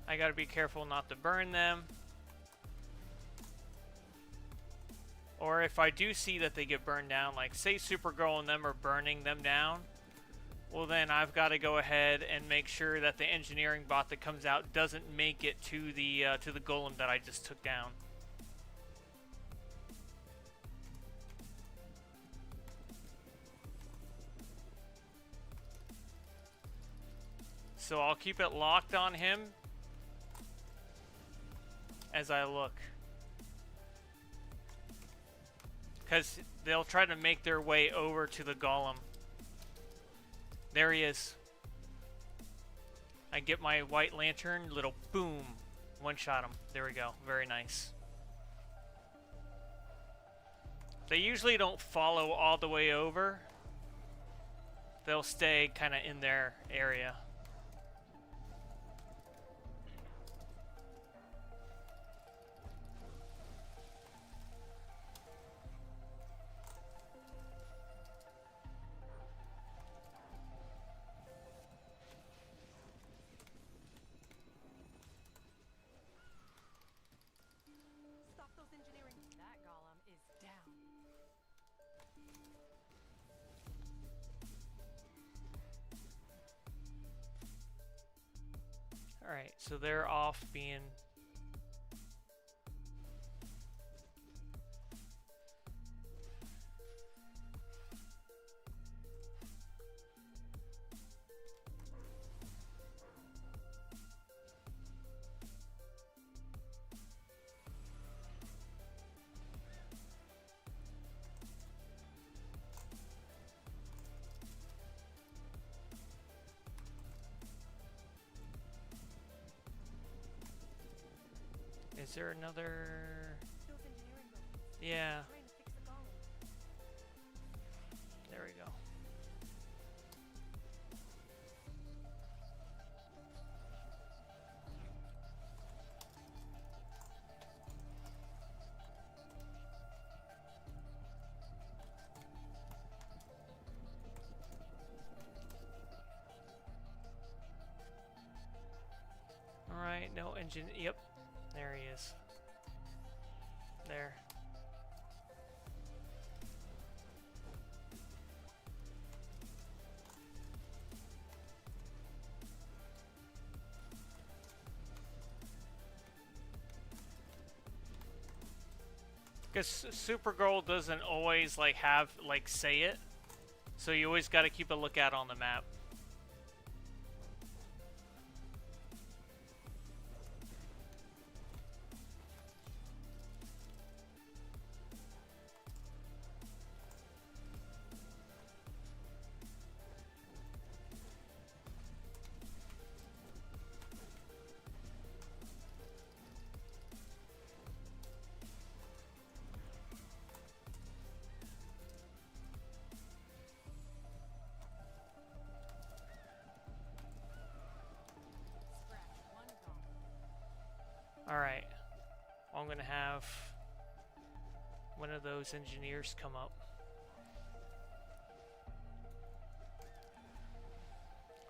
I gotta be careful not to burn them. Or if I do see that they get burned down, like say Supergirl and them are burning them down, well then I've got to go ahead and make sure that the engineering bot that comes out doesn't make it to the golem that I just took down. So I'll keep it locked on him as I look. Because they'll try to make their way over to the golem. There he is. I get my white lantern, little boom. One shot him. There we go. Very nice. They usually don't follow all the way over. They'll stay kind of in their area. Stop those engineering. That golem is down. Alright, so they're off being... Is there another... Those engineering robots. Yeah, Trying to fix the golem. there we go. Alright, no engine... Yep, there he is. There. Because Supergirl doesn't always like have like say it, so you always got to keep a lookout on the map. Scratch one golem. Alright. I'm gonna have one of those engineers come up.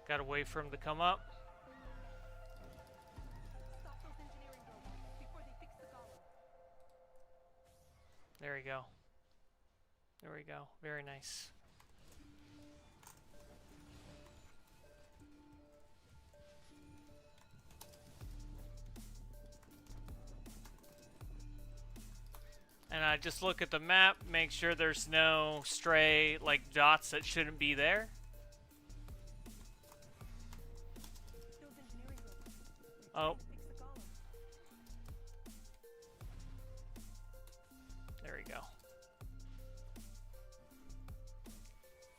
Gotta wait for him to come up. Stop those engineering robots before they fix the golem. There we go. There we go. Very nice. And I just look at the map, make sure there's no stray, like, dots that shouldn't be there. Those engineering robots. Oh, Fix the golem. there we go.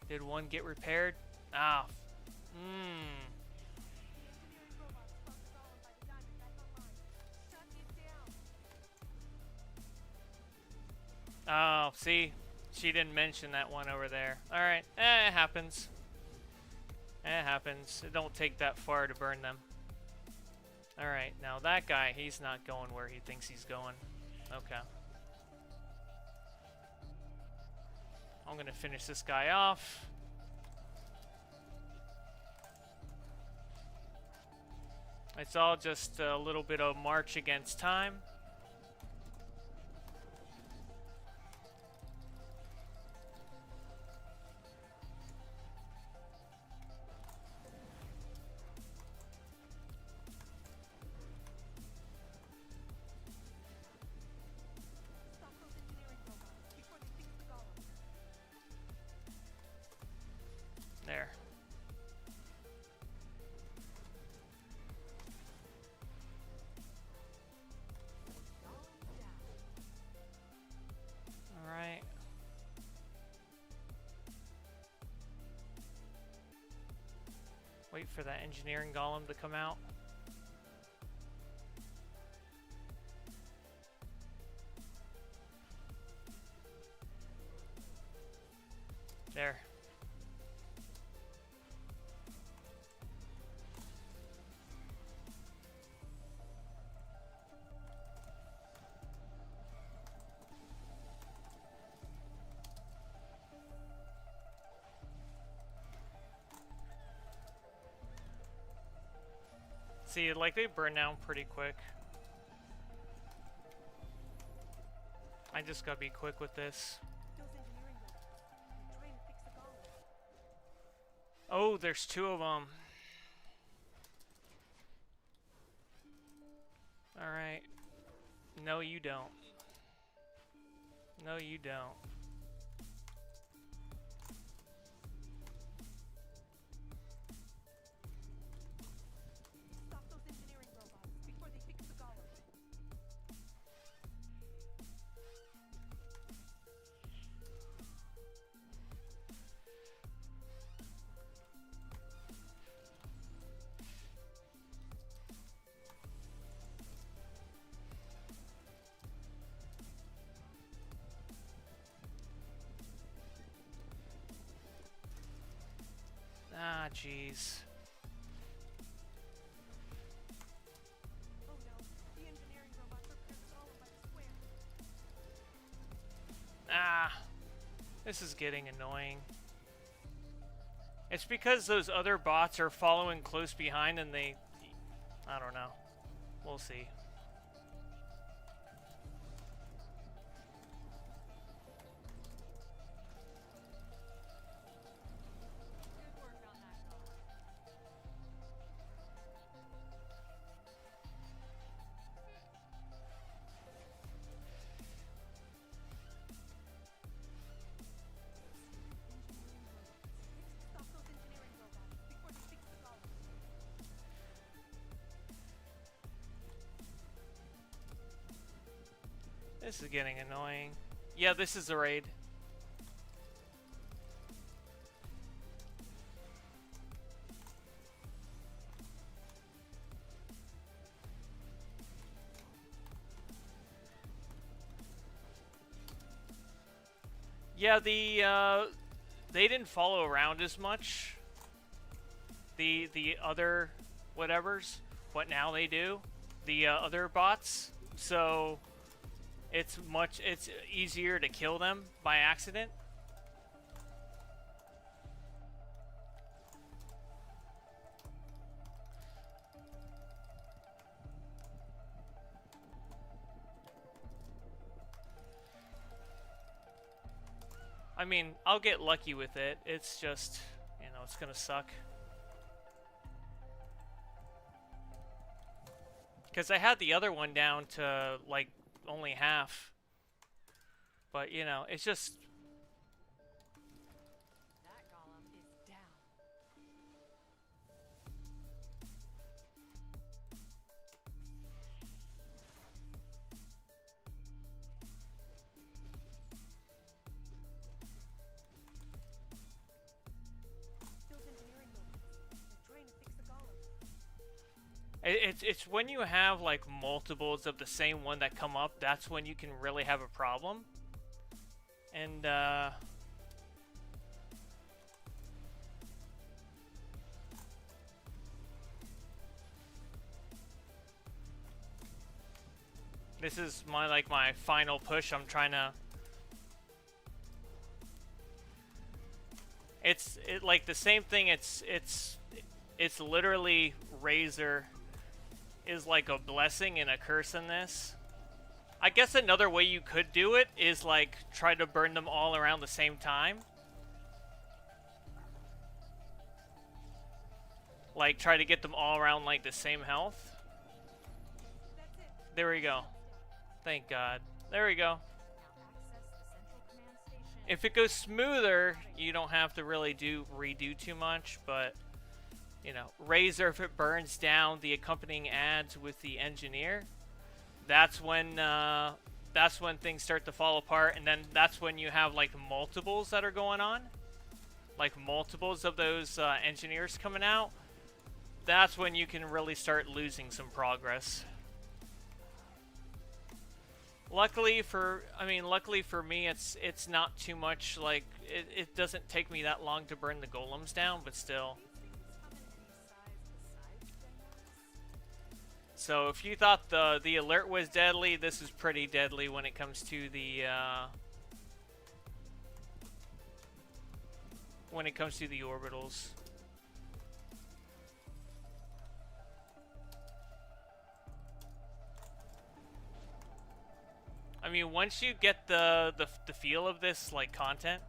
Did one get repaired? Ah. Engineering robots brought the golem by the diamond back online. Shut it down. Oh, see? She didn't mention that one over there. Alright, it happens. It happens. It don't take that far to burn them. Alright, now that guy, he's not going where he thinks he's going. Okay. I'm gonna finish this guy off. It's all just a little bit of march against time. Stop those engineering robots before they fix the golem. There. Alright. Wait for that engineering golem to come out. There. See, like, they burn down pretty quick. I just gotta be quick with this. Those engineering robots. They're trying to fix the golem. Oh, there's two of them. Alright. No, you don't. No, you don't. Stop those engineering robots before they fix the golem. Ah, jeez. Oh no, the engineering robots are clearing the golem by the square. Ah, this is getting annoying. It's because those other bots are following close behind and they... I don't know. We'll see. Good work on that golem. Stop those engineering robots before they fix the golem. This is getting annoying. Yeah, this is a raid. Yeah, they didn't follow around as much. The other whatevers, but now they do. The other bots. So it's easier to kill them by accident. I mean, I'll get lucky with it. It's just, you know, it's gonna suck. Because I had the other one down to, like, only half. But, you know, it's just... That golem is down. Those engineering robots. They're trying to fix the golem. It's when you have, like, multiples of the same one that come up, that's when you can really have a problem. And, this is my final push. I'm trying to... It's like the same thing. It's literally Razor is like a blessing and a curse in this. I guess another way you could do it is like try to burn them all around the same time. Like try to get them all around like the same health. That's it. There we go. Thank God. There we go. Now access the central command station. If it goes smoother, you don't have to really redo too much, but you know, Razor, if it burns down the accompanying ads with the engineer, that's when things start to fall apart, and then that's when you have like multiples that are going on, like multiples of those engineers coming out. That's when you can really start losing some progress. Luckily for me, it's not too much. Like it doesn't take me that long to burn the golems down, but still. So if you thought the alert was deadly, this is pretty deadly when it comes to the orbitals. I mean, once you get the feel of this like content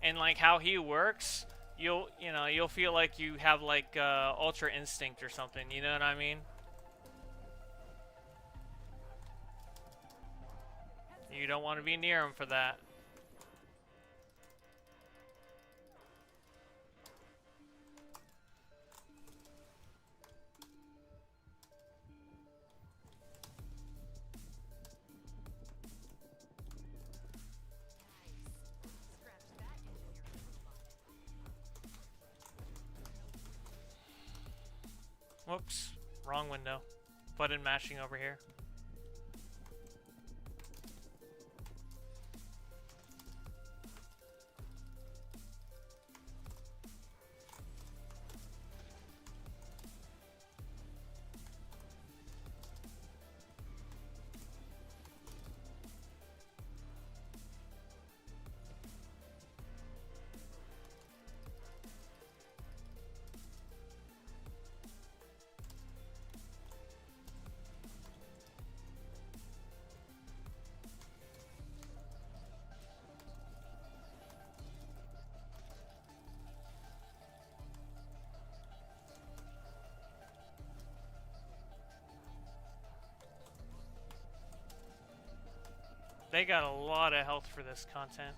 and like how he works, you'll feel like you have like ultra instinct or something, you know what I mean? You don't want to be near him for that. Scratch that engineering robot. Whoops, wrong window. Button mashing over here. They got a lot of health for this content.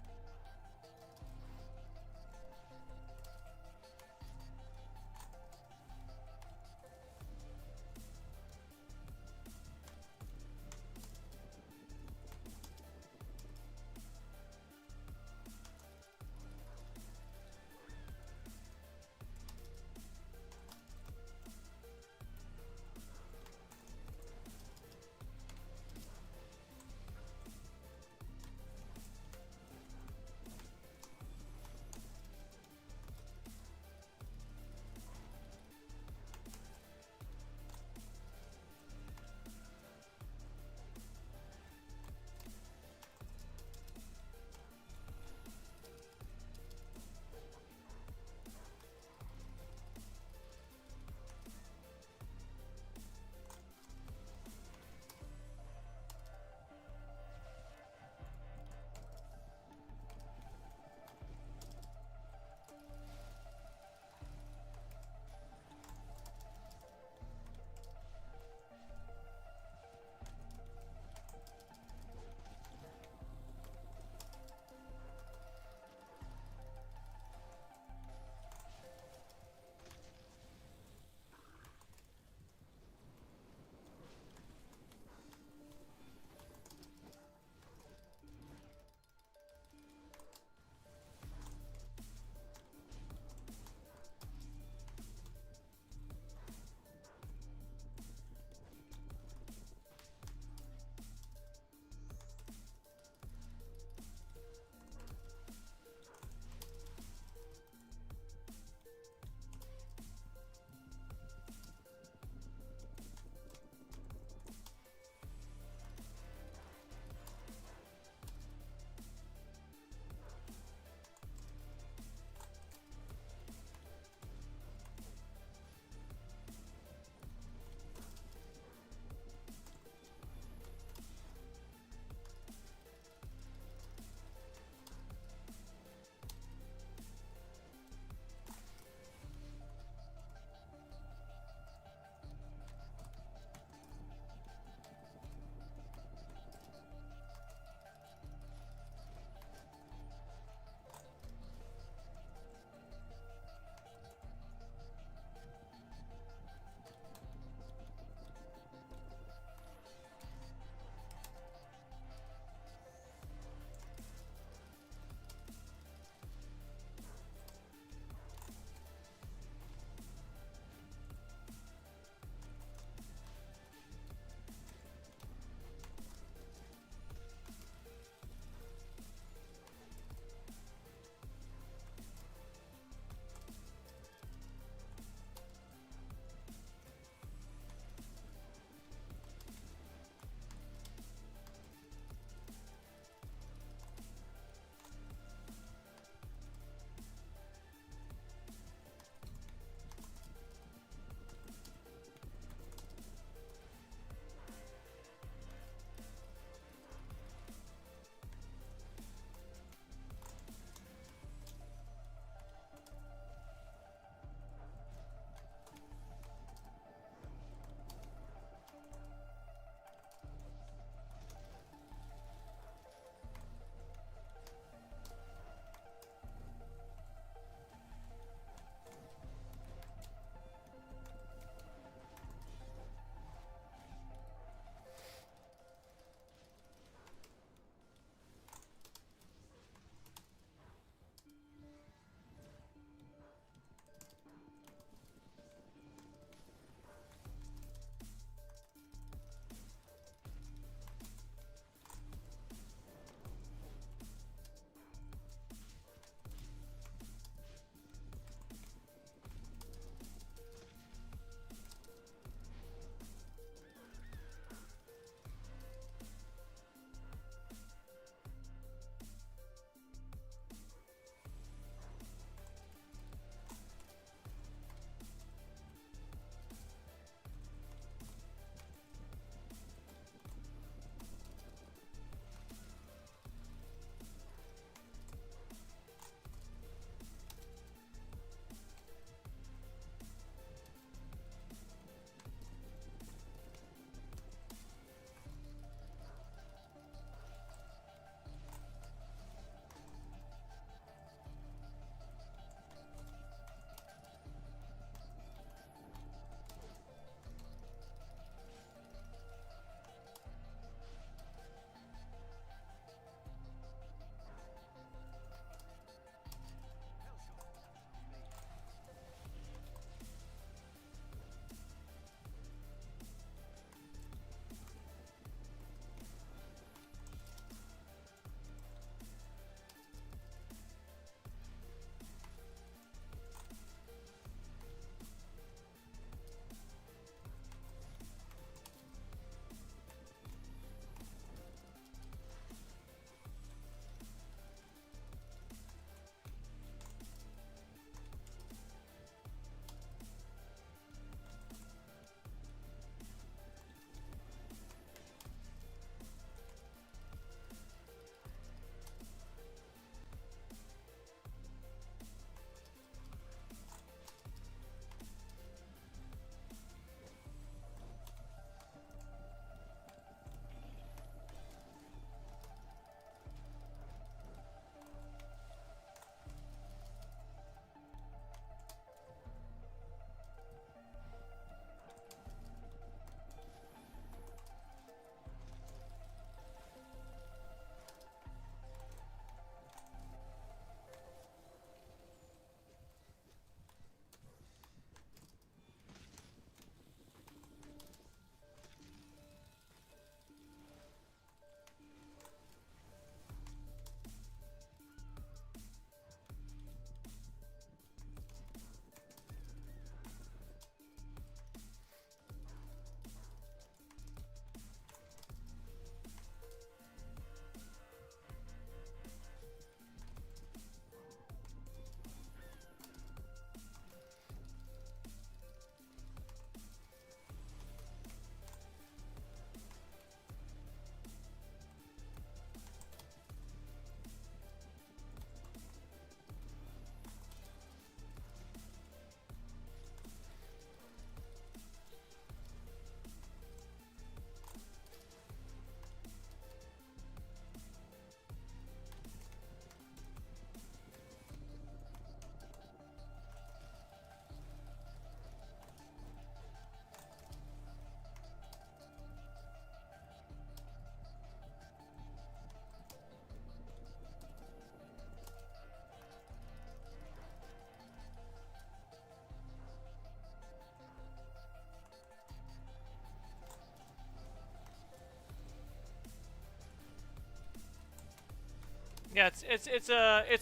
Yeah, it's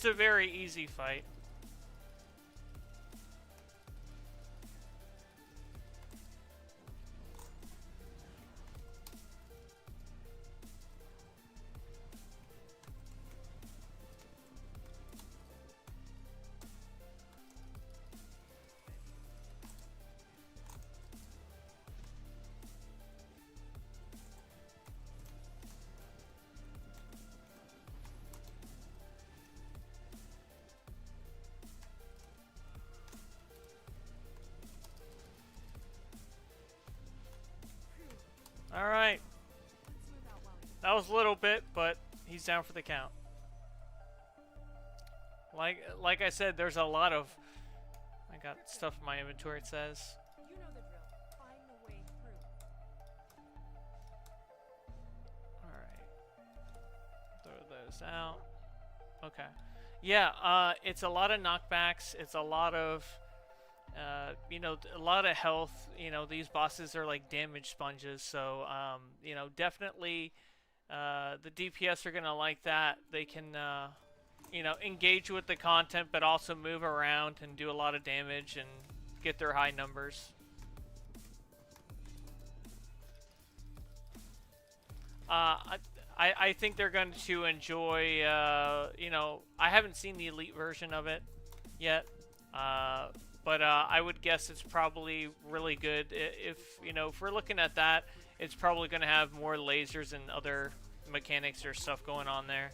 a very easy fight. All right. Let's move out while we That was a little bit, but he's down for the count. Like I said, there's a lot of... I got stuff in my inventory, it says. You know the drill. Find the way through. Alright. Throw those out. Okay. Yeah, it's a lot of knockbacks. It's a lot of... you know, a lot of health. You know, these bosses are like damage sponges, so you know, definitely the DPS are gonna like that. They can you know, engage with the content, but also move around and do a lot of damage and get their high numbers. I think they're going to enjoy. You know, I haven't seen the elite version of it yet. But I would guess it's probably really good. If you know, if we're looking at that, it's probably going to have more lasers and other mechanics or stuff going on there.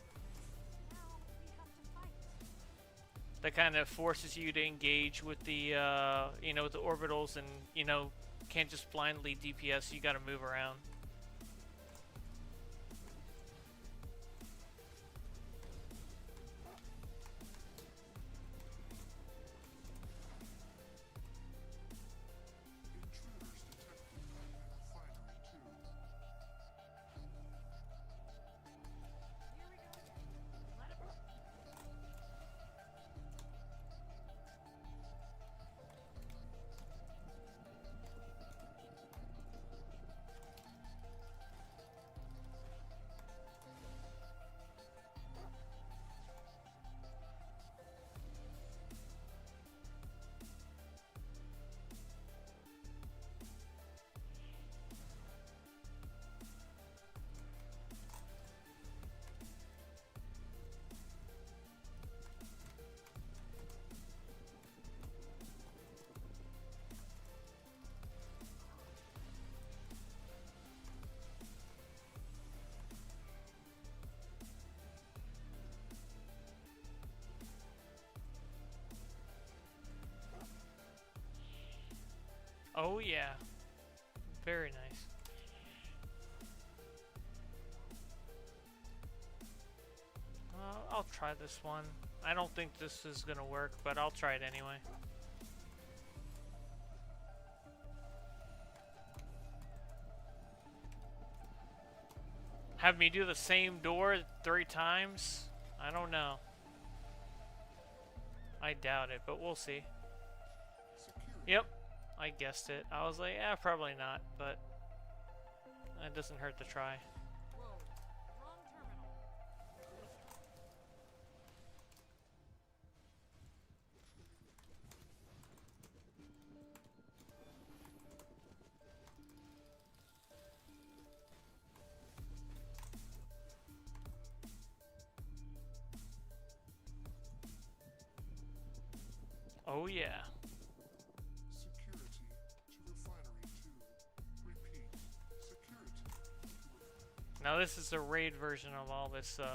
That kind of forces you to engage with the you know, with the orbitals, and you know, can't just blindly DPS. You got to move around. Intruders detected at refinery 2. Oh yeah, very nice. I'll try this one. I don't think this is gonna work, but I'll try it anyway. Have me do the same door 3 times? I don't know. I doubt it, but we'll see. Security. Yep, I guessed it. I was like, yeah, probably not, but it doesn't hurt to try. Whoa, wrong terminal. Oh yeah. Security to refinery 2. Repeat. Security to refinery. Now this is a raid version of all this, so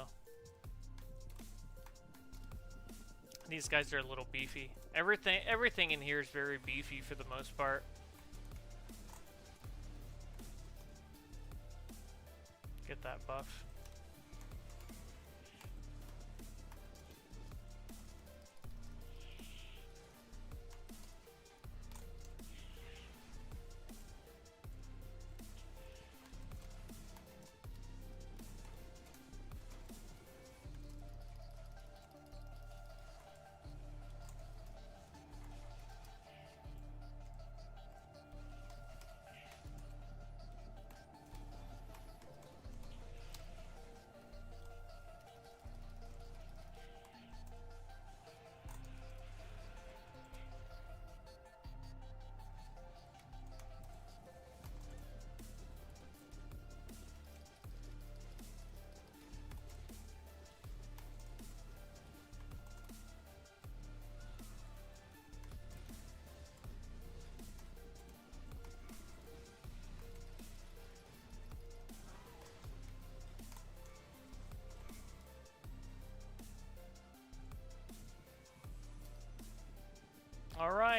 these guys are a little beefy. Everything in here is very beefy for the most part. Get that buff.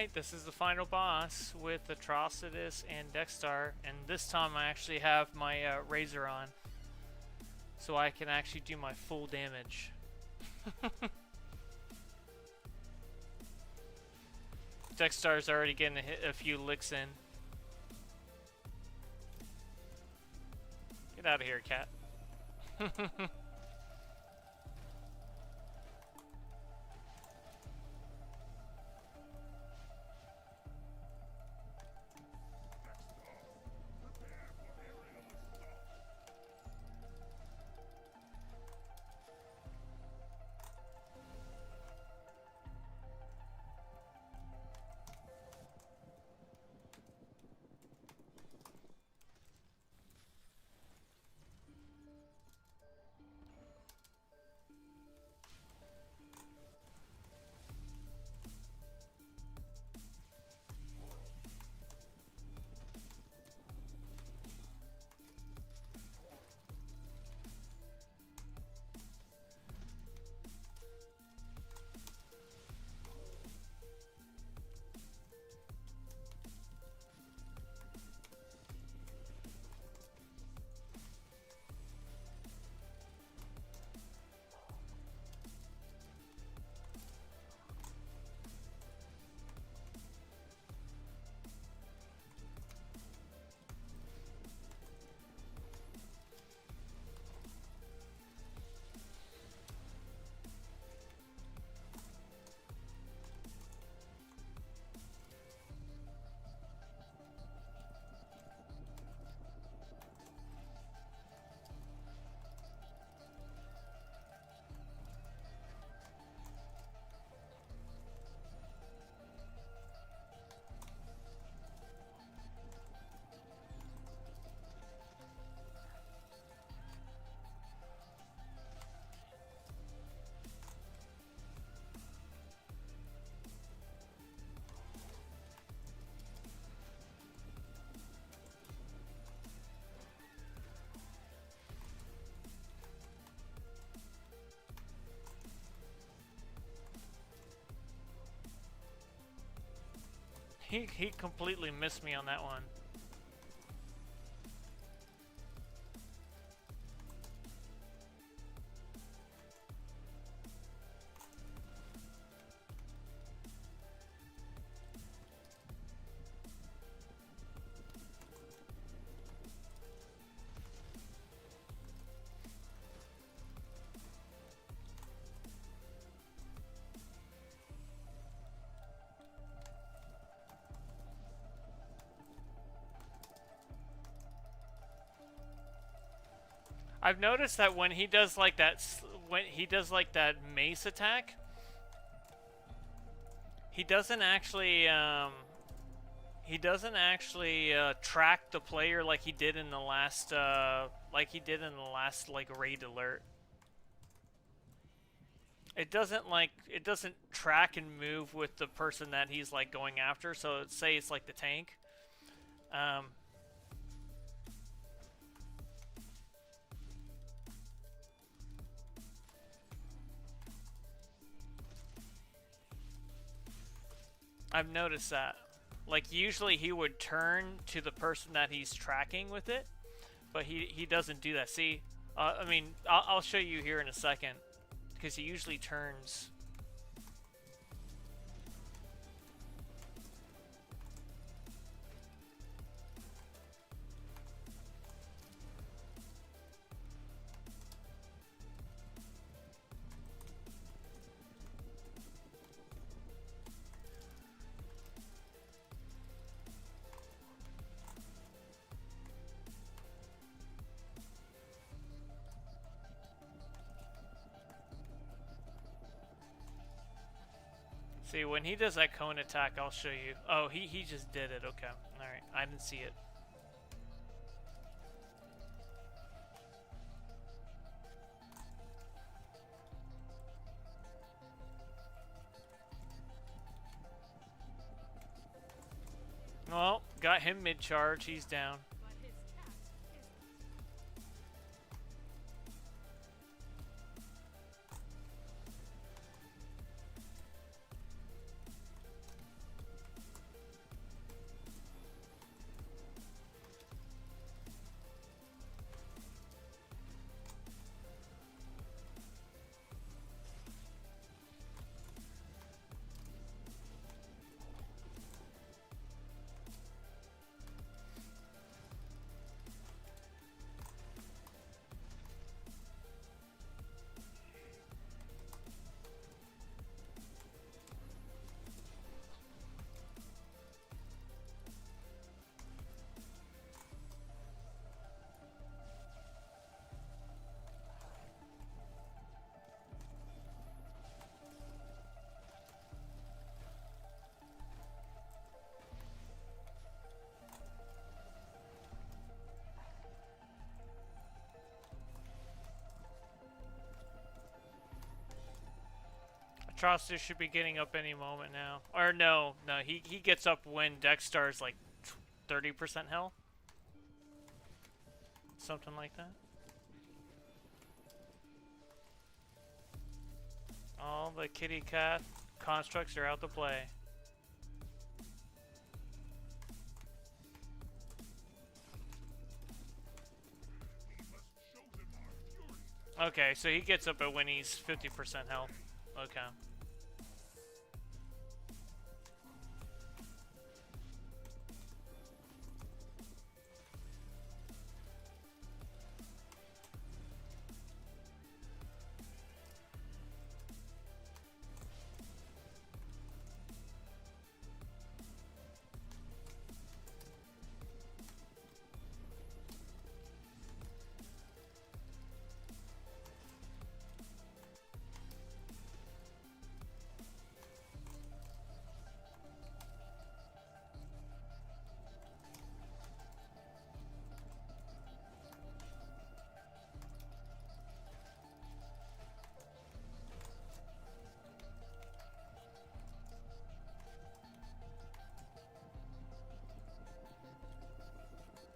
Alright, this is the final boss with Atrocitus and Dexstar, and this time I actually have my Razor on, so I can actually do my full damage. Dexstar's already getting a few licks in. Get out of here, cat. He completely missed me on that one. I've noticed that when he does like that, mace attack, he doesn't actually track the player like he did in the last raid alert. It doesn't track and move with the person that he's like going after. So say it's like the tank. I've noticed that. Like, usually he would turn to the person that he's tracking with it, but he doesn't do that. See, I mean, I'll show you here in a second, because he usually turns. See, when he does that cone attack, I'll show you. Oh, he just did it. Okay. Alright. I didn't see it. Well, got him mid-charge. He's down. Atrocity should be getting up any moment now. Or no, he gets up when Dexter's like 30% health. Something like that. All the kitty cat constructs are out to play. Okay, so he gets up at when he's 50% health. Okay.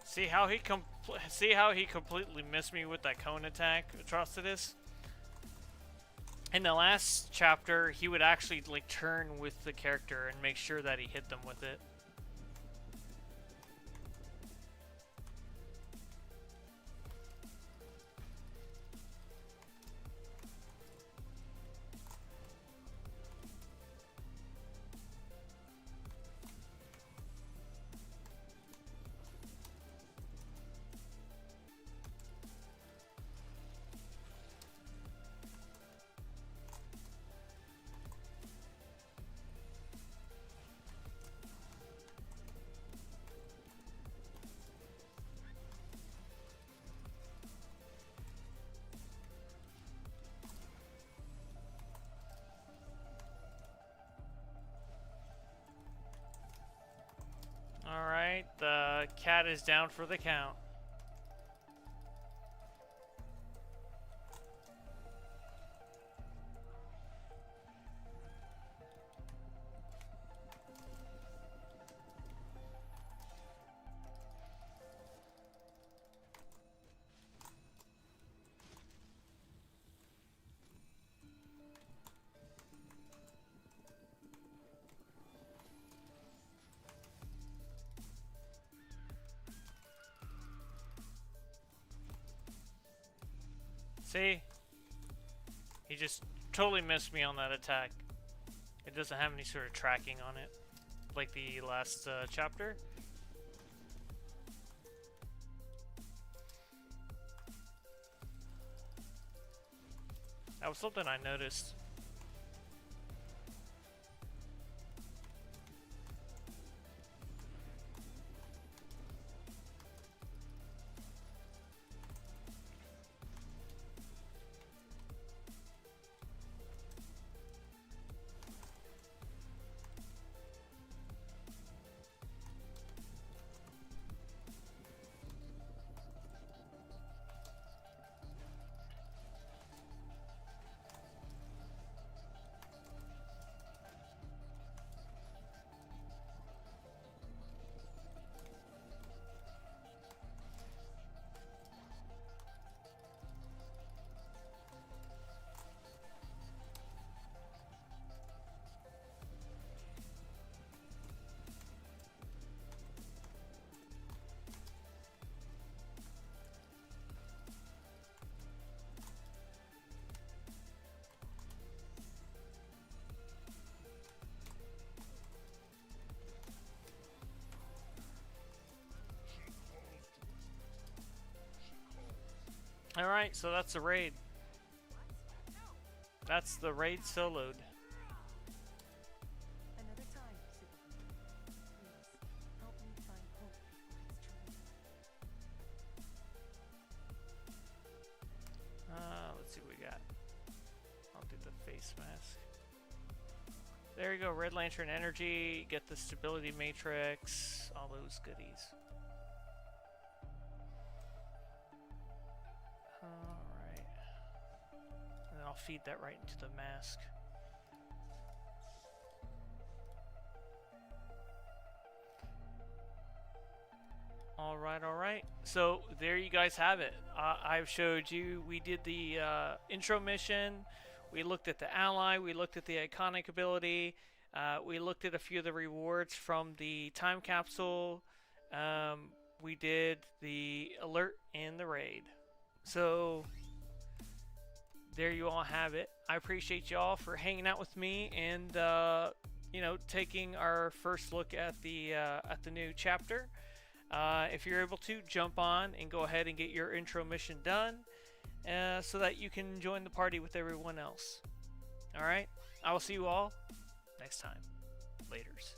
See how he completely missed me with that cone attack, Atrocitus? In the last chapter, he would actually like turn with the character and make sure that he hit them with it. Alright, the cat is down for the count. See? He just totally missed me on that attack. It doesn't have any sort of tracking on it, like the last chapter. That was something I noticed. Alright, so that's the raid. That's the raid soloed. Another time, Superman. Please, help me find hope before it's too late. Let's see what we got. I'll do the face mask. There you go, Red Lantern Energy, get the stability matrix, all those goodies. Alright. And then I'll feed that right into the mask. all right. So there you guys have it. I've showed you. We did the intro mission. We looked at the ally. We looked at the iconic ability. We looked at a few of the rewards from the time capsule. We did the alert and the raid. So there you all have it. I appreciate y'all for hanging out with me and taking our first look at the new chapter. If you're able to, jump on and go ahead and get your intro mission done, so that you can join the party with everyone else. All right. I will see you all next time. Laters.